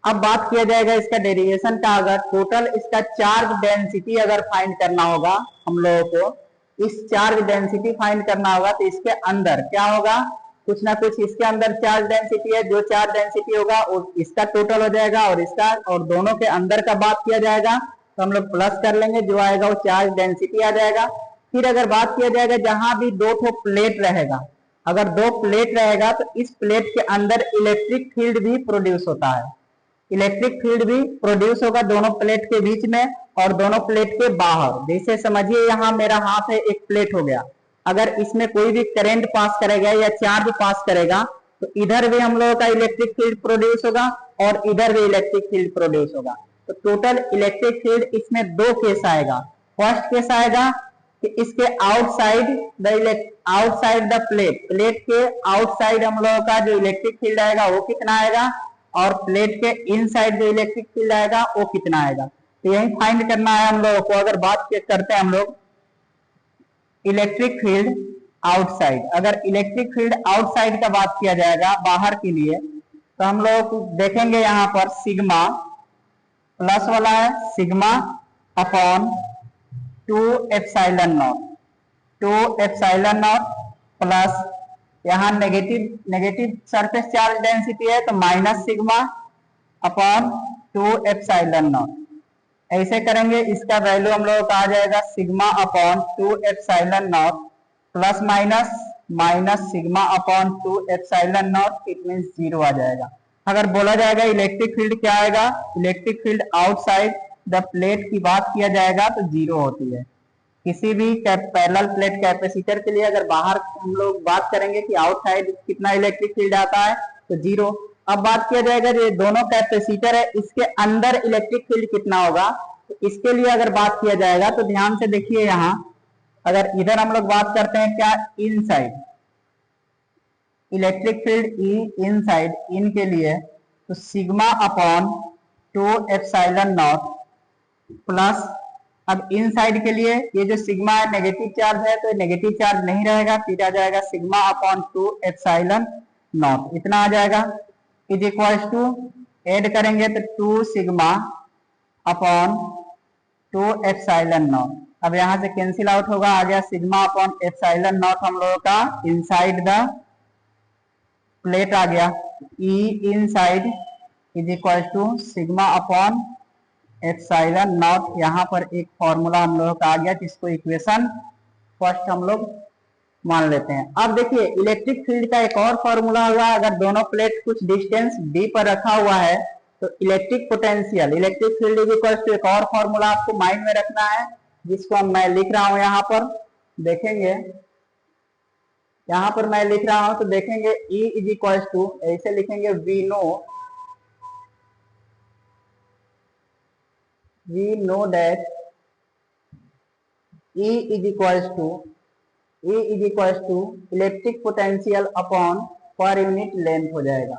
अब बात किया जाएगा इसका डेरिवेशन का। अगर टोटल इसका चार्ज डेंसिटी अगर फाइंड करना होगा हम लोगों को, इस चार्ज डेंसिटी फाइंड करना होगा, तो इसके अंदर क्या होगा, कुछ ना कुछ इसके अंदर चार्ज डेंसिटी है। जो चार्ज डेंसिटी होगा वो इसका टोटल हो जाएगा और इसका, और दोनों के अंदर का बात किया जाएगा तो हम लोग प्लस कर लेंगे, जो आएगा वो चार्ज डेंसिटी आ जाएगा। फिर अगर बात किया जाएगा जहां भी दो ठो प्लेट रहेगा, अगर दो प्लेट रहेगा तो इस प्लेट के अंदर इलेक्ट्रिक फील्ड भी प्रोड्यूस होता है, इलेक्ट्रिक फील्ड भी प्रोड्यूस होगा दोनों प्लेट के बीच में और दोनों प्लेट के बाहर। जैसे समझिए यहाँ मेरा हाथ है, एक प्लेट हो गया, अगर इसमें कोई भी करंट पास करेगा या चार्ज पास करेगा तो इधर भी हम लोगों का इलेक्ट्रिक फील्ड प्रोड्यूस होगा और इधर भी इलेक्ट्रिक फील्ड प्रोड्यूस होगा। तो टोटल इलेक्ट्रिक फील्ड इसमें दो केस आएगा। फर्स्ट केस आएगा कि इसके आउटसाइड द प्लेट, प्लेट के आउटसाइड हम लोगों का जो इलेक्ट्रिक फील्ड आएगा वो कितना आएगा, और प्लेट के इनसाइड जो इलेक्ट्रिक फील्ड आएगा वो कितना आएगा। तो यही फाइंड करना है हम लोगों को। अगर बात करते हैं हम लोग इलेक्ट्रिक फील्ड आउटसाइड, अगर इलेक्ट्रिक फील्ड आउटसाइड का बात किया जाएगा बाहर के लिए, तो हम लोग देखेंगे यहाँ पर सिग्मा प्लस वाला है, sigma upon 2 epsilon not, 2 epsilon nought plus यहाँ नेगेटिव सरफेस चार्ज डेंसिटी है तो minus sigma upon 2 epsilon not. ऐसे करेंगे, इसका वैल्यू हम लोगों का आ जाएगा sigma upon 2 epsilon nought plus minus sigma upon 2 epsilon not, it means 0 आ जाएगा। अगर बोला जाएगा इलेक्ट्रिक फील्ड क्या आएगा, electric field outside the plate की बात किया जाएगा तो 0 होती है। किसी भी पैरेलल प्लेट कैपेसिटर के लिए अगर बाहर हम लोग बात करेंगे कि आउटसाइड कितना इलेक्ट्रिक फील्ड आता है तो 0। अब बात किया जाएगा जो दोनों कैपेसिटर है इसके अंदर इलेक्ट्रिक फील्ड कितना होगा, तो इसके लिए अगर बात किया जाएगा तो ध्यान से देखिए यहाँ, अगर इधर हम लोग बात करते हैं क्या inside electric field E inside, इन के लिए तो sigma upon 2 epsilon nought plus, अब इनसाइड के लिए ये जो सिग्मा है नेगेटिव चार्ज है तो नेगेटिव चार्ज नहीं रहेगा, फिर आ जाएगा सिग्मा अपॉन 2 एप्सिलॉन नॉट, इतना आ जाएगा इज इक्वल्स टू, ऐड करेंगे तो 2 सिग्मा अपॉन 2 एप्सिलॉन नॉट। अब यहां से कैंसिल आउट होगा, आ गया सिग्मा अपॉन एप्सिलॉन नॉट हम लोगों का इनसाइड द प्लेट आ गया, E inside is equal to sigma upon epsilon nought. यहाँ पर एक फॉर्मूला हम लोगों का आ गया जिसको इक्वेशन फर्स्ट हम लोग मान लेते हैं। अब देखिए इलेक्ट्रिक फील्ड का एक और फॉर्मूला होगा, अगर दोनों प्लेट कुछ डिस्टेंस d पर रखा हुआ है तो electric potential, electric field is equal to एक और फॉर्मूला आपको माइंड में रखना है जिसको मैं लिख रहा हूं यहाँ पर, देखेंगे यहाँ पर मैं लिख रहा हूं तो देखेंगे E इज इक्वल टू, ऐसे लिखेंगे we know that E is equal to electric potential upon per unit length हो जाएगा।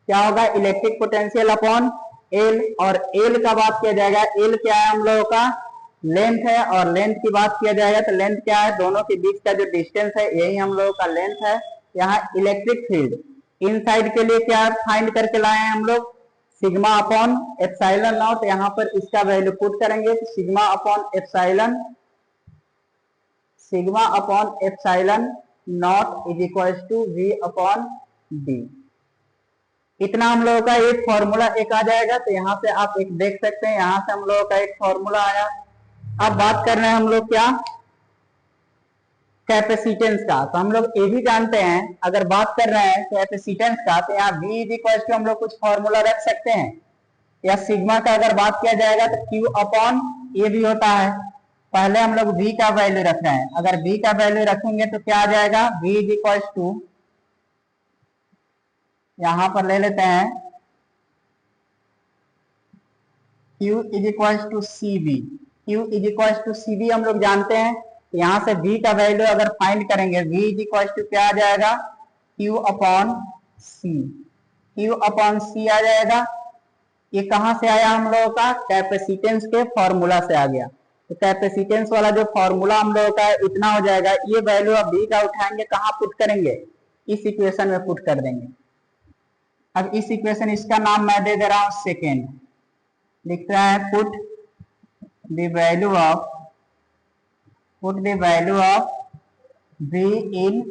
क्या होगा, इलेक्ट्रिक पोटेंशियल अपॉन L, और L का बात किया जाएगा, L क्या है हम लोगों का लेंथ है, और लेंथ की बात किया जाएगा तो लेंथ क्या है, दोनों के बीच का जो डिस्टेंस है यही हम लोगों का लेंथ है। यहाँ इलेक्ट्रिक फील्ड इनसाइड के लिए क्या फाइंड करके लाए हैं हम लोग, सिग्मा अपॉन एप्सिलॉन नॉट, यहाँ पर इसका वैल्यू पुट करेंगे तो sigma upon epsilon not is equal to V upon D. इतना हम लोगों का एक फॉर्मूला एक आ जाएगा। तो यहाँ से आप एक देख सकते हैं, यहाँ से हम लोगों का एक फॉर्मूला आया। अब बात कर रहे हैं हम लोग क्या, कैपेसिटेंस का। तो हम लोग ये भी जानते हैं, अगर बात कर रहे हैं कैपेसिटेंस का तो यहाँ V इज इक्वल टू हम लोग कुछ फॉर्मूला रख सकते हैं, या सिग्मा का अगर बात किया जाएगा तो Q अपॉन ए भी होता है। पहले हम लोग V का वैल्यू रख रहे हैं, अगर V का वैल्यू रखेंगे तो क्या आ जाएगा, V इज इक्वल टू यहां पर ले लेते हैं Q is equal to CV, Q is equal to CV हम लोग जानते हैं। यहां से V का वैल्यू अगर फाइंड करेंगे, V इज इक्वल टू क्या आ जाएगा, Q upon C, Q upon C आ जाएगा। ये कहां से आया हम लोगों का, कैपेसिटेंस के फॉर्मूला से आ गया। तो कैपेसिटेंस वाला जो फॉर्मूला हम लोगों का इतना हो जाएगा, ये वैल्यू अब V का उठाएंगे कहाँ पुट करेंगे, इस इक्वेशन में पुट कर देंगे। अब इस इक्वेशन, इसका नाम मैं दे दे रहा हूं सेकेंड, लिख रहा है put the value of V in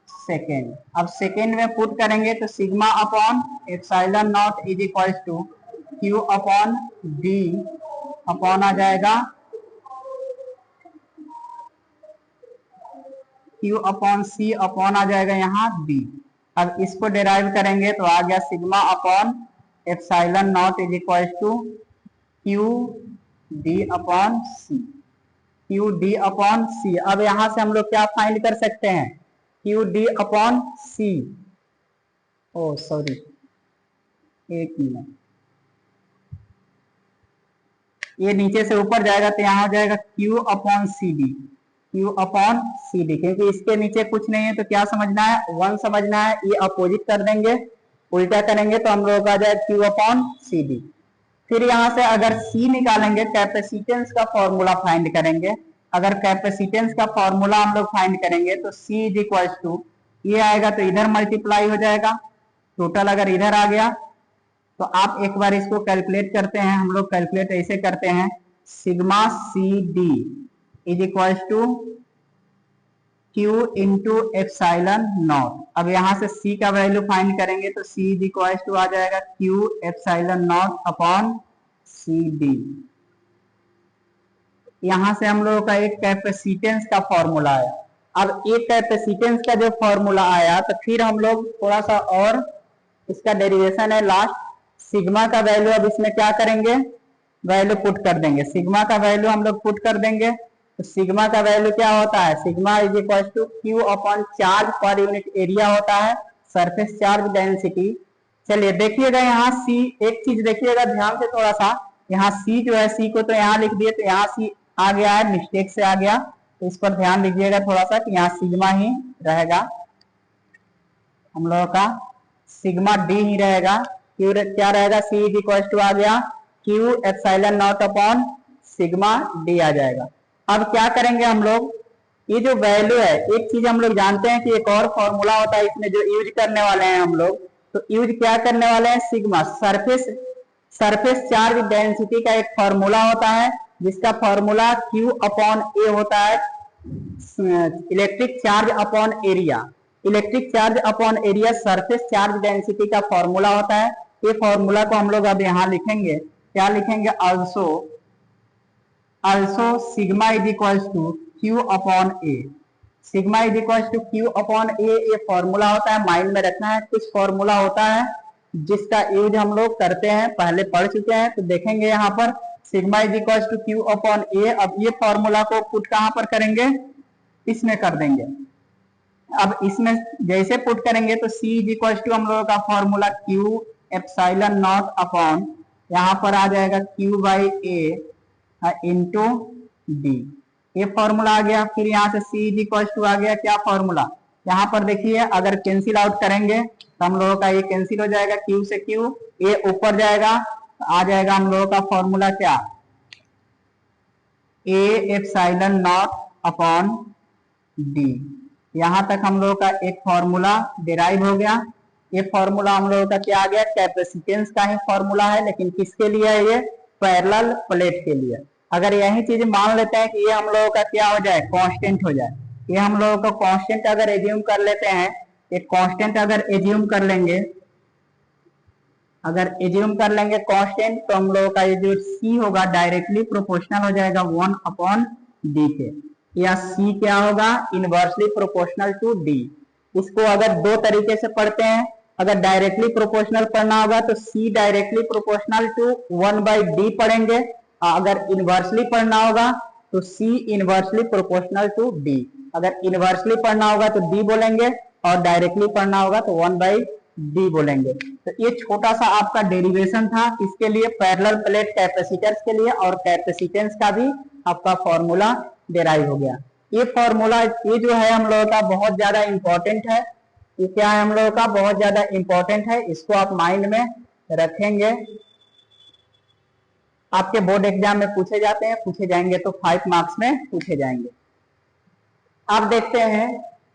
second. अब सेकेंड में पुट करेंगे तो sigma upon epsilon not is equal to Q upon D upon आ जाएगा Q अपॉन C अपॉन आ जाएगा यहाँ D। अब इसको डेराइव करेंगे तो आ गया sigma upon epsilon not is equal to Q D upon C। Q D upon C। अब यहां से हम लोग क्या फाइंड कर सकते हैं? Q D upon C। ओ सॉरी, एक मिनट, ये नीचे से ऊपर जाएगा तो यहाँ हो जाएगा Q upon C D. Q upon C D, क्योंकि इसके नीचे कुछ नहीं है तो क्या समझना है? 1 समझना है। ये अपोजिट कर देंगे, उल्टा करेंगे तो हम लोग आ जाए Q अपॉन सी डी। फिर यहाँ से अगर C निकालेंगे, कैपेसिटेंस का फॉर्मूला फाइंड करेंगे। अगर कैपेसिटेंस का फॉर्मूला हम लोग फाइंड करेंगे तो C इज इक्वल टू, ये आएगा तो इधर मल्टीप्लाई हो जाएगा, टोटल अगर इधर आ गया तो आप एक बार इसको कैलकुलेट करते हैं। हम लोग कैलकुलेट ऐसे करते हैं, sigma C D is equal to Q into epsilon naught. अब यहां से C का वैल्यू फाइंड करेंगे तो C इज इक्वल टू आ जाएगा Q epsilon not upon C D. यहां से हम लोगों का एक कैपेसिटेंस का फॉर्मूला आया। अब एक कैपेसिटेंस का जो फॉर्मूला आया तो फिर हम लोग थोड़ा सा और इसका डेरिवेशन है लास्ट। सिग्मा का वैल्यू अब इसमें क्या करेंगे? वैल्यू पुट कर देंगे। सिग्मा का वैल्यू हम लोग पुट कर देंगे तो सिग्मा का वैल्यू क्या होता है? Sigma is equal to Q upon charge per unit area होता है, सरफेस चार्ज डेंसिटी। चलिए देखिएगा यहाँ C, एक चीज देखिएगा ध्यान से थोड़ा सा, यहाँ C जो है, C को तो यहाँ लिख दिए तो यहाँ C आ गया है, मिस्टेक से आ गया, तो इस पर ध्यान दीजिएगा थोड़ा सा कि यहाँ सिग्मा ही रहेगा, हम लोगों का सिग्मा डी ही रहेगा। क्यू क्या रहेगा? C इज इक्वल टू आ गया Q epsilon not upon sigma D आ जाएगा। अब क्या करेंगे हम लोग? ये जो वैल्यू है, एक चीज हम लोग जानते हैं कि एक और फॉर्मूला होता है इसमें जो यूज करने वाले हैं हम लोग, तो यूज क्या करने वाले हैं? सिग्मा, सरफेस चार्ज डेंसिटी का एक फॉर्मूला होता है जिसका फॉर्मूला क्यू अपॉन ए होता है, electric charge upon area. Electric charge upon area surface charge density का फॉर्मूला होता है। ये फॉर्मूला को हम लोग अब यहाँ लिखेंगे, क्या लिखेंगे? also sigma is equal to Q upon A. Sigma is equal to Q upon A, ये फॉर्मूला होता है, माइंड में रखना है। कुछ फॉर्मूला होता है जिसका यूज हम लोग करते हैं, पहले पढ़ चुके हैं, तो देखेंगे यहाँ पर sigma is equal to Q upon A. अब ये फॉर्मूला को पुट कहाँ पर करेंगे? इसमें कर देंगे। अब इसमें जैसे पुट करेंगे तो C इज इक्वल टू हम लोगों का formula Q epsilon not upon, यहाँ पर आ जाएगा Q by A into D, ये फॉर्मूला आ गया। फिर यहाँ से C इज इक्वल टू आ गया क्या फॉर्मूला? यहाँ पर देखिए, अगर कैंसिल आउट करेंगे तो हम लोगों का ये कैंसिल हो जाएगा, Q से Q, ये ऊपर जाएगा, आ जाएगा हम लोगों का फॉर्मूला क्या? A epsilon not upon D. यहां तक हम लोगों का एक फॉर्मूला डिराइव हो गया। ये फॉर्मूला हम लोगों का क्या आ गया? कैपेसिटेंस का ही फॉर्मूला है, लेकिन किसके लिए है? ये पैरेलल प्लेट के लिए। अगर यही चीज मान लेते हैं कि ये हम लोगों का क्या हो जाए? कांस्टेंट हो जाए। ये हम लोगों का कांस्टेंट अगर एज्यूम कर लेते हैं, एक कांस्टेंट अगर एज्यूम कर लेंगे, अगर एज्यूम कर लेंगे कांस्टेंट, तो हम लोगों का ये जो C होगा डायरेक्टली प्रोपोर्शनल हो जाएगा 1 अपॉन डी के, या C क्या होगा? Inversely proportional to D। इसको अगर दो तरीके से पढ़ते हैं, अगर डायरेक्टली प्रोपोर्शनल पढ़ना होगा तो C directly proportional to 1 by D पढ़ेंगे, अगर इनवर्सली पढ़ना होगा तो C inversely proportional to D। अगर इनवर्सली पढ़ना होगा तो D बोलेंगे, और डायरेक्टली पढ़ना होगा तो 1 बाई डी बोलेंगे। तो ये छोटा सा आपका डेरिवेशन था, इसके लिए पैरेलल प्लेट कैपेसिटर्स के लिए, और कैपेसिटेंस का भी आपका फॉर्मूला डेराइव हो गया। ये फॉर्मूला, ये जो है हम लोगों का बहुत ज्यादा इंपॉर्टेंट है। ये क्या है? हम लोगों का बहुत ज्यादा इंपॉर्टेंट है, इसको आप माइंड में रखेंगे। आपके बोर्ड एग्जाम में पूछे जाते हैं, पूछे जाएंगे तो 5 मार्क्स में पूछे जाएंगे। अब देखते हैं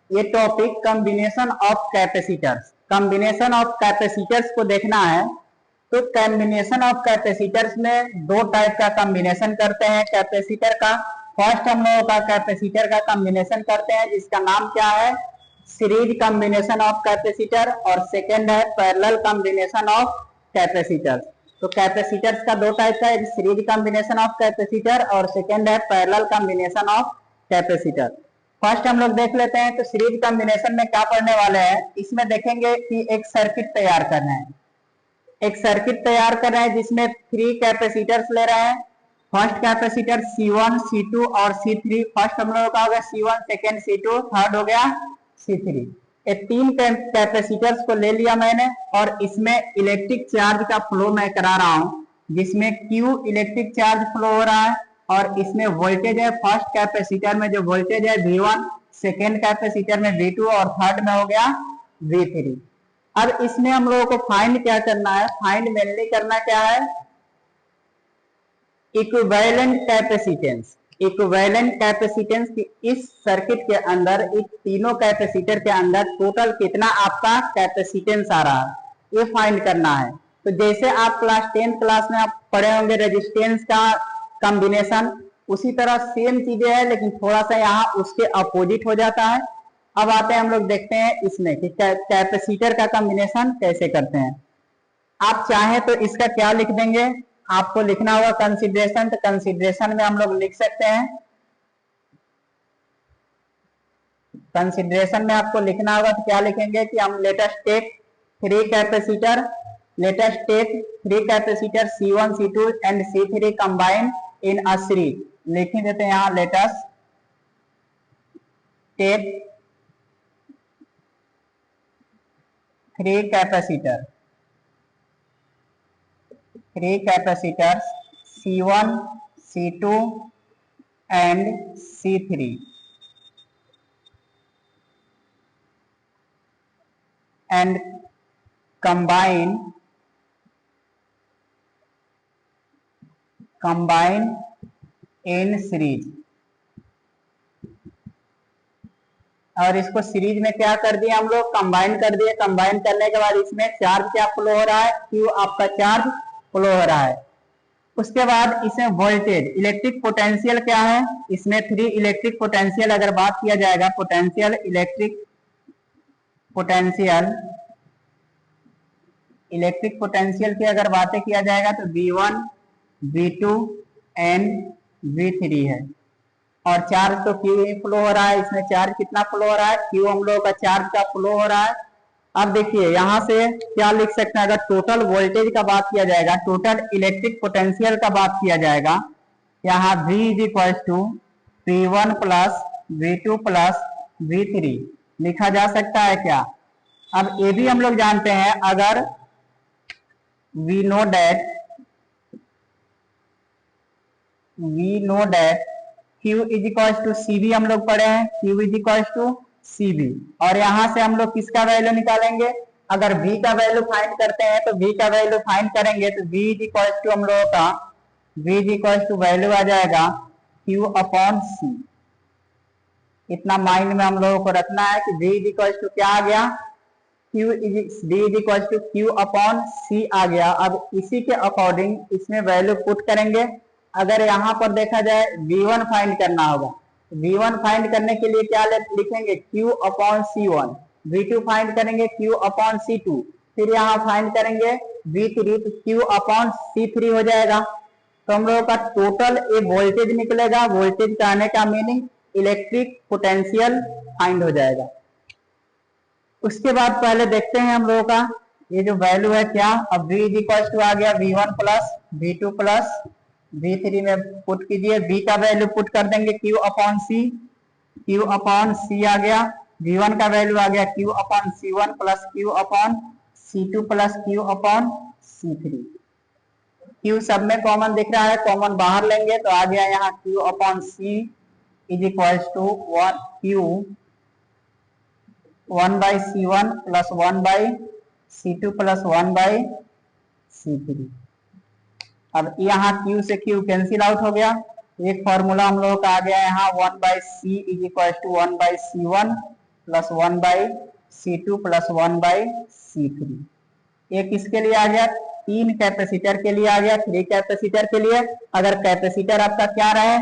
ये topic combination of capacitors. Combination of capacitors को देखना है तो कॉम्बिनेशन ऑफ कैपेसिटर्स में दो टाइप का कॉम्बिनेशन करते हैं कैपेसिटर का। फर्स्ट हम लोगों का कैपेसिटर का कॉम्बिनेशन करते हैं जिसका नाम क्या है? सीरीज कॉम्बिनेशन ऑफ कैपेसिटर, और सेकेंड है पैरेलल कॉम्बिनेशन ऑफ कैपेसिटर। तो कैपेसिटर्स का दो टाइप का है, सीरीज कॉम्बिनेशन ऑफ कैपेसिटर और सेकेंड है parallel combination of capacitor. First हम लोग देख लेते हैं। तो सीरीज कॉम्बिनेशन में क्या पढ़ने वाले हैं, इसमें देखेंगे कि एक सर्किट तैयार करना है, एक सर्किट तैयार कर रहे हैं जिसमें 3 कैपेसिटर्स ले रहे हैं। फर्स्ट कैपेसिटर C1, C2 और C3। फर्स्ट हम लोगों का हो गया C1, सेकेंड C2, थर्ड हो गया C3। ये 3 कैपेसिटर्स को ले लिया मैंने और इसमें इलेक्ट्रिक चार्ज का फ्लो मैं करा रहा हूं, जिसमें Q इलेक्ट्रिक चार्ज फ्लो हो रहा है और इसमें वोल्टेज है फर्स्ट कैपेसिटर में जो वोल्टेज है V1, सेकेंड कैपेसिटर में V2 और थर्ड में हो गया V3। अब इसमें हम लोगों को फाइंड क्या करना है, फाइंड मेनली करना क्या है, इक्विवेलेंट कैपेसिटेंस। इक्विवेलेंट कैपेसिटेंस की इस सर्किट के अंदर, इस तीनों कैपेसिटर के अंदर टोटल कितना आपका कैपेसिटेंस आ रहा है, ये फाइंड करना है। तो जैसे आप क्लास 10th क्लास में आप पढ़े होंगे रेजिस्टेंस का कॉम्बिनेशन, उसी तरह सेम चीजें है, लेकिन थोड़ा सा यहाँ उसके अपोजिट हो जाता है। अब आते हैं हम लोग देखते हैं इसमें कि कैपेसिटर का कॉम्बिनेशन कैसे करते हैं। आप चाहें तो इसका क्या लिख देंगे, आपको लिखना होगा कंसीडरेशन, तो कंसीडरेशन में हम लोग लिख सकते हैं, कंसीडरेशन में आपको लिखना होगा तो क्या लिखेंगे कि हम let us take 3 capacitor, let us take 3 capacitor C1, C2 and C3 combine in a series. लिख देते हैं यहाँ let us take 3 capacitor, 3 capacitors C1, C2 and C3 and combine in series. और इसको सीरीज में क्या कर दिया हम लोग, कंबाइन कर दिए। कंबाइन करने के बाद इसमें चार्ज क्या फ्लो हो रहा है, Q आपका चार्ज फ्लो हो रहा है। उसके बाद इसमें वोल्टेज, इलेक्ट्रिक पोटेंशियल क्या है, इसमें 3 इलेक्ट्रिक पोटेंशियल अगर बात किया जाएगा, potential, electric potential, electric potential की अगर बातें किया जाएगा तो V1, V2 एंड V3 है। और चार्ज तो Q ही फ्लो हो रहा है, इसमें चार्ज कितना फ्लो हो रहा है, Q हम लोगों का चार्ज का फ्लो हो रहा है। अब देखिए यहां से क्या लिख सकते हैं, अगर टोटल वोल्टेज का बात किया जाएगा, टोटल इलेक्ट्रिक पोटेंशियल का बात किया जाएगा, यहाँ V is equal to P1 plus V2 plus V3 लिखा जा सकता है क्या। अब ये भी हम लोग जानते हैं, अगर we know that Q is equal to CV हम लोग पढ़े हैं, Q is equal to CV। और यहां से हम लोग किसका वैल्यू निकालेंगे, अगर V का वैल्यू फाइंड करते हैं तो V का वैल्यू फाइंड करेंगे तो V इज इक्वल टू हम लोगों का, V is equal to value आ जाएगा Q अपॉन C। इतना माइंड में हम लोगों को रखना है कि V इज इक्वल टू क्या आ गया, V is equal to Q upon C आ गया। अब इसी के अकॉर्डिंग इसमें वैल्यू पुट करेंगे। अगर यहाँ पर देखा जाए V1 फाइंड करना होगा, V1 फाइंड करने के लिए क्या लिखेंगे, Q upon C1। V2 find करेंगे Q अपॉन C2, फिर यहाँ फाइंड करेंगे V3 तो Q अपॉन C3 हो जाएगा। तो हम लोगों का टोटल ये वोल्टेज निकलेगा। वोल्टेज का आने का मीनिंग इलेक्ट्रिक पोटेंशियल फाइंड हो जाएगा। उसके बाद पहले देखते हैं हम लोगों का ये जो वैल्यू है क्या। अब V इज इक्वल टू आ गया V1 plus V2 plus V3 में पुट कीजिए, V का वैल्यू पुट कर देंगे Q upon C, Q upon C आ गया। V1 का वैल्यू आ गया Q upon C1 plus Q upon C2 plus Q upon C3। Q सब में कॉमन दिख रहा है, कॉमन बाहर लेंगे तो आ गया यहाँ Q upon C is equal to Q 1 by C1 plus 1 by C2 plus 1 by C3। अब यहाँ Q से Q कैंसिल आउट हो गया, एक फॉर्मूला हम लोगों का आ गया यहाँ 1 by C is equal to 1 by C1 plus 1 by C2 plus 1 by C3। ये किसके लिए आ गया, 3 कैपेसिटर के लिए आ गया, 3 कैपेसिटर के लिए। अगर कैपेसिटर आपका क्या रहे,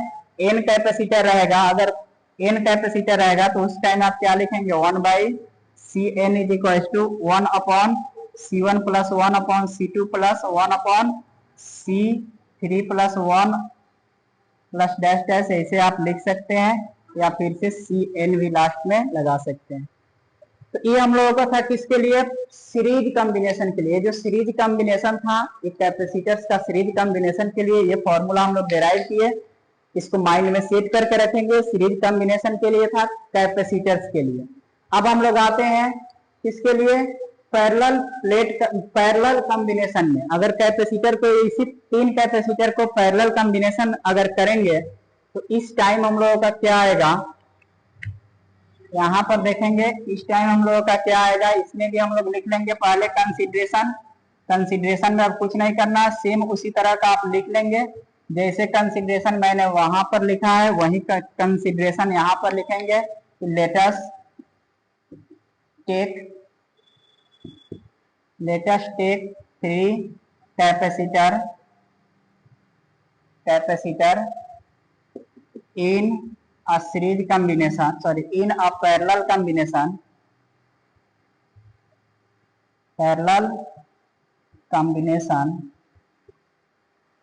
n कैपेसिटर रहेगा, अगर n कैपेसिटर रहेगा तो उस टाइम आप क्या लिखेंगे, 1 by Cn is equal to 1 upon C1 plus 1 upon C2 plus 1 upon C3 + 1 + dash dash ऐसे आप लिख सकते हैं, या फिर से CN भी लास्ट में लगा सकते हैं। तो ये हम लोगों का था किसके लिए, सीरीज कॉम्बिनेशन के लिए। जो सीरीज कॉम्बिनेशन था, एक कैपेसिटर्स का सीरीज कॉम्बिनेशन के लिए ये फॉर्मूला हम लोग डिराइव किए। इसको माइंड में सेट करके रखेंगे। सीरीज कॉम्बिनेशन के लिए था, कैपेसिटर्स के लिए। अब हम लोग आते हैं किसके लिए, पैरेलल कॉम्बिनेशन में। अगर कैपेसिटर को, इसी 3 कैपेसिटर को पैरेलल कॉम्बिनेशन अगर करेंगे तो इस टाइम हम लोगों का क्या आएगा, यहाँ पर देखेंगे इस टाइम हम लोगों का क्या आएगा। इसमें भी हम लोग लिख लेंगे पहले कंसिडरेशन में अब कुछ नहीं करना, सेम उसी तरह का आप लिख लेंगे। जैसे कंसिडरेशन मैंने वहां पर लिखा है वही कंसिडरेशन यहाँ पर लिखेंगे। Let us take 3 capacitor in a series combination, in a parallel combination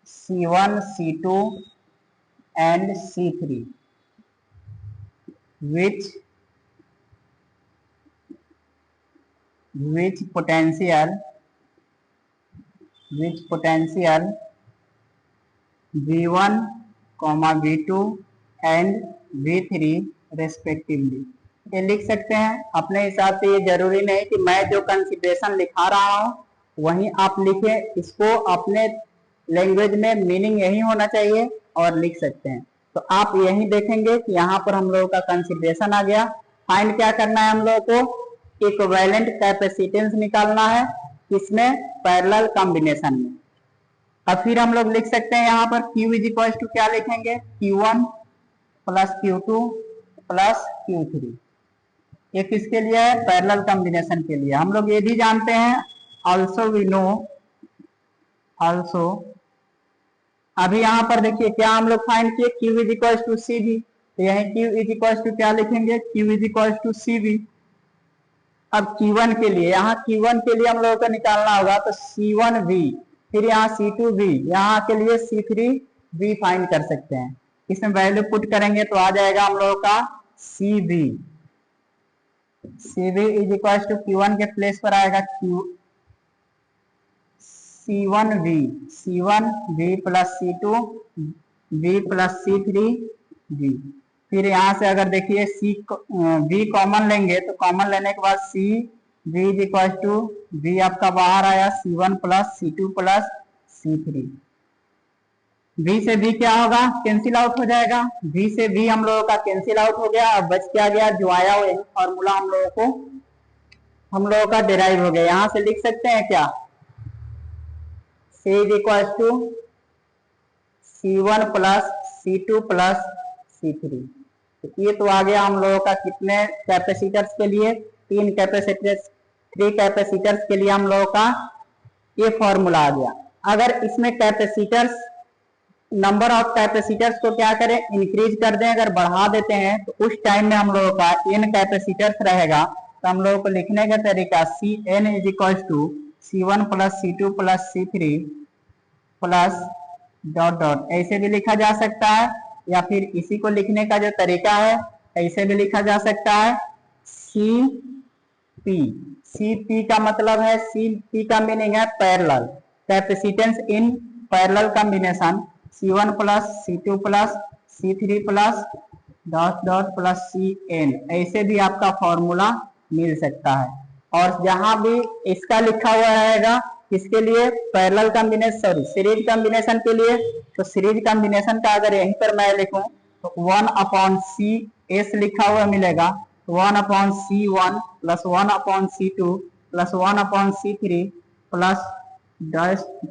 C1, C2 and C3, which potential V1, V2 and V3 respectively. ये लिख सकते हैं अपने हिसाब से। ये जरूरी नहीं कि मैं जो कंसिडरेशन लिखा रहा हूँ वही आप लिखें, इसको अपने लैंग्वेज में मीनिंग यही होना चाहिए और लिख सकते हैं। तो आप यही देखेंगे कि यहाँ पर हम लोगों का कंसिडरेशन आ गया। फाइंड क्या करना है हम लोगों को, इक्विवेलेंट कैपेसिटेंस निकालना है, किसमें, पैरेलल कॉम्बिनेशन में। अब फिर हम लोग लिख सकते हैं यहाँ पर Q = क्या लिखेंगे, Q1 + Q2 + Q3। ये किसके लिए है, पैरेलल कॉम्बिनेशन के लिए। हम लोग ये भी जानते हैं, ऑल्सो वी नो, अभी यहाँ पर देखिए क्या हम लोग फाइंड किए, Q = CV। तो यही Q = क्या लिखेंगे, Q = CV। अब Q1 के लिए, यहाँ Q1 के लिए हम लोगों को निकालना होगा तो C1V, फिर यहाँ C2V, यहाँ के लिए C3V फाइंड कर सकते हैं। इसमें वैल्यू पुट करेंगे तो आ जाएगा हम लोगों का CV = Q1 के प्लेस पर आएगा C1V + C2V + C3V। फिर यहाँ से अगर देखिए V कॉमन लेंगे तो कॉमन लेने के बाद CV = V आपका बाहर आया, C1 + C2 + C3। V से V क्या होगा, कैंसिल आउट हो जाएगा। V से V हम लोगों का कैंसिल आउट हो गया। अब बच क्या गया, जो आया वो फॉर्मूला हम लोगों का डिराइव हो गया। यहां से लिख सकते हैं क्या, C = C1 + C2 + C3। तो ये तो आ गया हम लोगों का कितने कैपेसिटर्स के लिए, 3 कैपेसिटर्स के लिए हम लोगों का ये फॉर्मूला आ गया। अगर इसमें कैपेसिटर्स, नंबर ऑफ कैपेसिटर्स को क्या करें, इंक्रीज कर दें, अगर बढ़ा देते हैं तो उस टाइम में हम लोगों का n कैपेसिटर्स रहेगा। तो हम लोगों को लिखने का तरीका CN = C1 + C2 + C3 + ... ऐसे भी लिखा जा सकता है, या फिर इसी को लिखने का जो तरीका है ऐसे भी लिखा जा सकता है CP का मतलब है, CP का मीनिंग है parallel, capacitance in parallel combination C1 + C2 + C3 + ... CN। ऐसे भी आपका फॉर्मूला मिल सकता है। और जहां भी इसका लिखा हुआ रहेगा किसके लिए, पैरेलल कॉम्बिनेशन, सीरीज कॉम्बिनेशन के लिए, तो सीरीज कॉम्बिनेशन का अगर यहीं पर मैं लिखूं तो 1/CS लिखा हुआ मिलेगा। 1/C1 + 1/C2 + 1/C3 +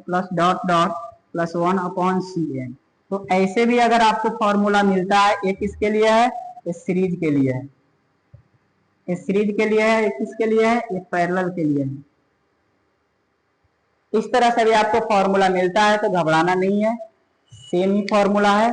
... 1/CN। तो ऐसे भी अगर आपको फॉर्मूला मिलता है, ये किसके लिए है, ये सीरीज के लिए है, ये सीरीज के लिए है, ये किसके लिए है, ये पैरेलल के लिए है। इस तरह से भी आपको फॉर्मूला मिलता है, तो घबराना नहीं है, सेम ही फॉर्मूला है।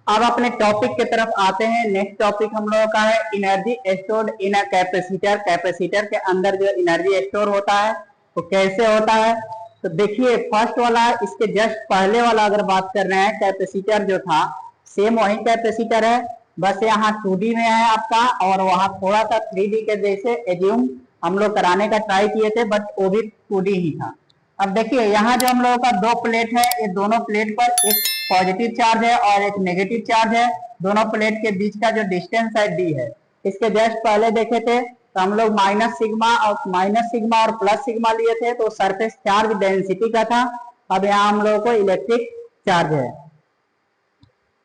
अब अपने टॉपिक की तरफ आते हैं। नेक्स्ट टॉपिक हम लोगों का है energy stored in a capacitor. Capacitor के अंदर जो एनर्जी स्टोर होता है वो कैसे होता है, तो देखिए फर्स्ट वाला इसके जस्ट पहले वाला अगर बात कर रहे हैं, कैपेसिटर जो था सेम वही कैपेसिटर है, बस यहाँ 2D में है आपका, और वहां थोड़ा सा 3D के जैसे एज्यूम हम लोग कराने का ट्राई किए थे, बट वो भी 2D ही था। अब देखिए यहाँ जो हम लोगों का दो प्लेट है, ये दोनों प्लेट पर एक पॉजिटिव चार्ज है और एक नेगेटिव चार्ज है। दोनों प्लेट के बीच का जो डिस्टेंस है d है। इसके जस्ट पहले देखे थे तो हम लोग माइनस सिग्मा और प्लस सिग्मा लिए थे, तो सरफेस चार्ज डेंसिटी का था। अब यहाँ हम लोगों को इलेक्ट्रिक चार्ज है।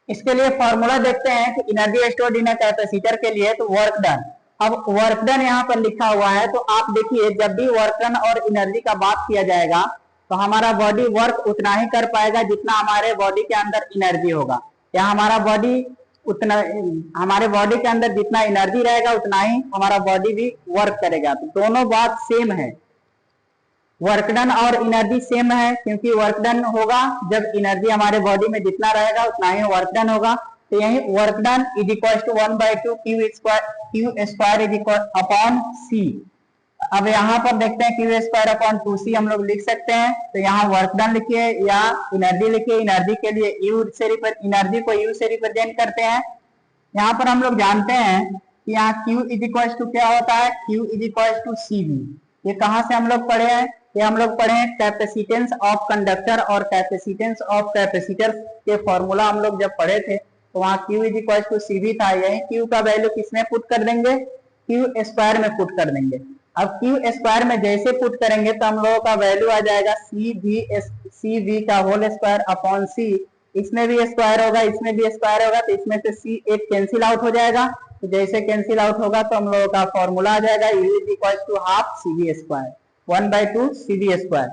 इसके लिए फॉर्मूला देखते हैं कि एनर्जी स्टोर्ड इन कैपेसिटर के लिए, तो वर्क डन। अब वर्क डन यहाँ पर लिखा हुआ है, तो आप देखिए जब भी वर्क डन और एनर्जी का बात किया जाएगा तो हमारा बॉडी वर्क उतना ही कर पाएगा जितना हमारे बॉडी के अंदर एनर्जी होगा, या हमारा बॉडी उतना, हमारे बॉडी के अंदर जितना एनर्जी रहेगा उतना ही हमारा बॉडी भी वर्क करेगा। तो दोनों बात सेम है, वर्क डन और एनर्जी सेम है, क्योंकि वर्क डन होगा जब एनर्जी हमारे बॉडी में जितना रहेगा उतना ही वर्क डन होगा। तो यही work done is equal to 1/2 Q square is equal upon C. अब यहाँ पर देखते हैं क्यू स्क्वायर अपॉन 2c हम लोग लिख सकते हैं। तो यहाँ वर्क डन लिखिए या एनर्जी लिखिए। एनर्जी के लिए एनर्जी को यू से रिप्रेजेंट करते हैं। यहाँ पर हम लोग जानते हैं कि यहाँ Q इज इक्वल टू क्या होता है, Q is equal to CV। ये कहाँ से हम लोग पढ़े हैं, ये हम लोग पढ़े हैं कैपेसिटेंस ऑफ कंडक्टर और कैपेसिटेंस ऑफ कैपेसिटर के फॉर्मूला हम लोग जब पढ़े थे, तो वहाँ Q is equal to CV था। यही Q का वैल्यू किसमें पुट कर देंगे, Q स्क्वायर में पुट कर देंगे। अब Q स्क्वायर में जैसे पुट करेंगे तो हम लोगों का वैल्यू आ जाएगा CV का होल स्क्वायर अपॉन C। इसमें भी स्क्वायर होगा, इसमें भी स्क्वायर होगा, तो इसमें से C एक कैंसिल आउट हो जाएगा। तो जैसे कैंसिल आउट होगा तो हम लोगों का फॉर्मूला आ जाएगा U is equal to half CV square, 1/2 CV square.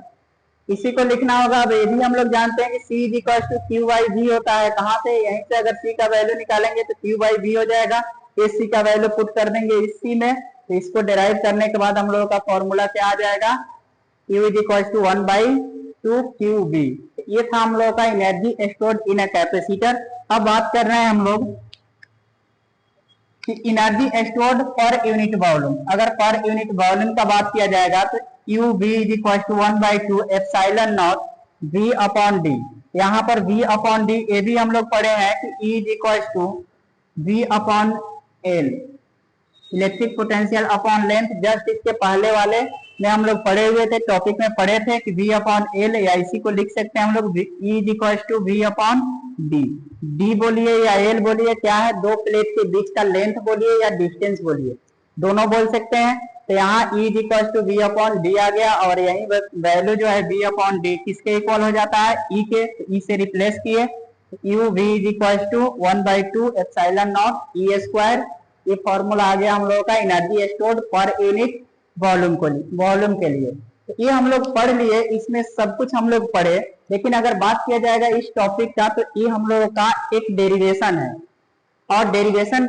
इसी को लिखना होगा। अब ये भी हम लोग जानते हैं कि C is equal to Q/V होता है। कहाँ से, यहीं से अगर C का वैल्यू निकालेंगे तो Q/V हो जाएगा। इस C का वैल्यू पुट कर देंगे इस C में, तो इसको डिराइव करने के बाद हम लोगों का फॉर्मूला क्या आ जाएगा, Q is equal to 1/2 QV। ये था हम लोगों का energy stored in a capacitor. अब बात कर रहे हैं हम लोग कि energy stored per unit volume. अगर पर यूनिट वॉल्यूम का बात किया जाएगा तो QV is equal to 1/2 epsilon naught V upon D। यहाँ पर V अपॉन D ये भी हम लोग पढ़े हैं कि E is equal to V upon L, electric potential upon length. Just इसके पहले वाले में हम लोग पढ़े हुए थे, टॉपिक में पढ़े थे कि V अपॉन L, या इसी को लिख सकते हैं हम लोग E is equal to V upon D। D बोलिए या L बोलिए, क्या है, दो प्लेट के बीच का लेंथ बोलिए या डिस्टेंस बोलिए, दोनों बोल सकते हैं। तो यहाँ E is equal to V upon D आ गया, और यही वैल्यू जो है V अपॉन D किसके इक्वल हो जाता है, E के। तो E से रिप्लेस किए, U V is equal to 1/2 epsilon not E square. ये फॉर्मूला आ गया हम लोगों का energy stored per unit volume के लिए। तो ये हम लोग पढ़ लिए, इसमें सब कुछ हम लोग पढ़े। लेकिन अगर बात किया जाएगा इस टॉपिक का, तो ये हम लोगों का एक डेरिवेशन है, और डेरिवेशन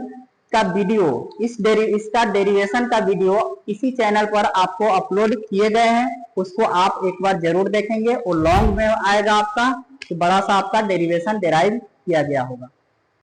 का वीडियो, इसका डेरिवेशन का वीडियो इसी चैनल पर आपको अपलोड किए गए हैं। उसको आप एक बार जरूर देखेंगे, वो लॉन्ग में आएगा आपका, तो बड़ा सा आपका डेरिवेशन डिराइव किया गया होगा।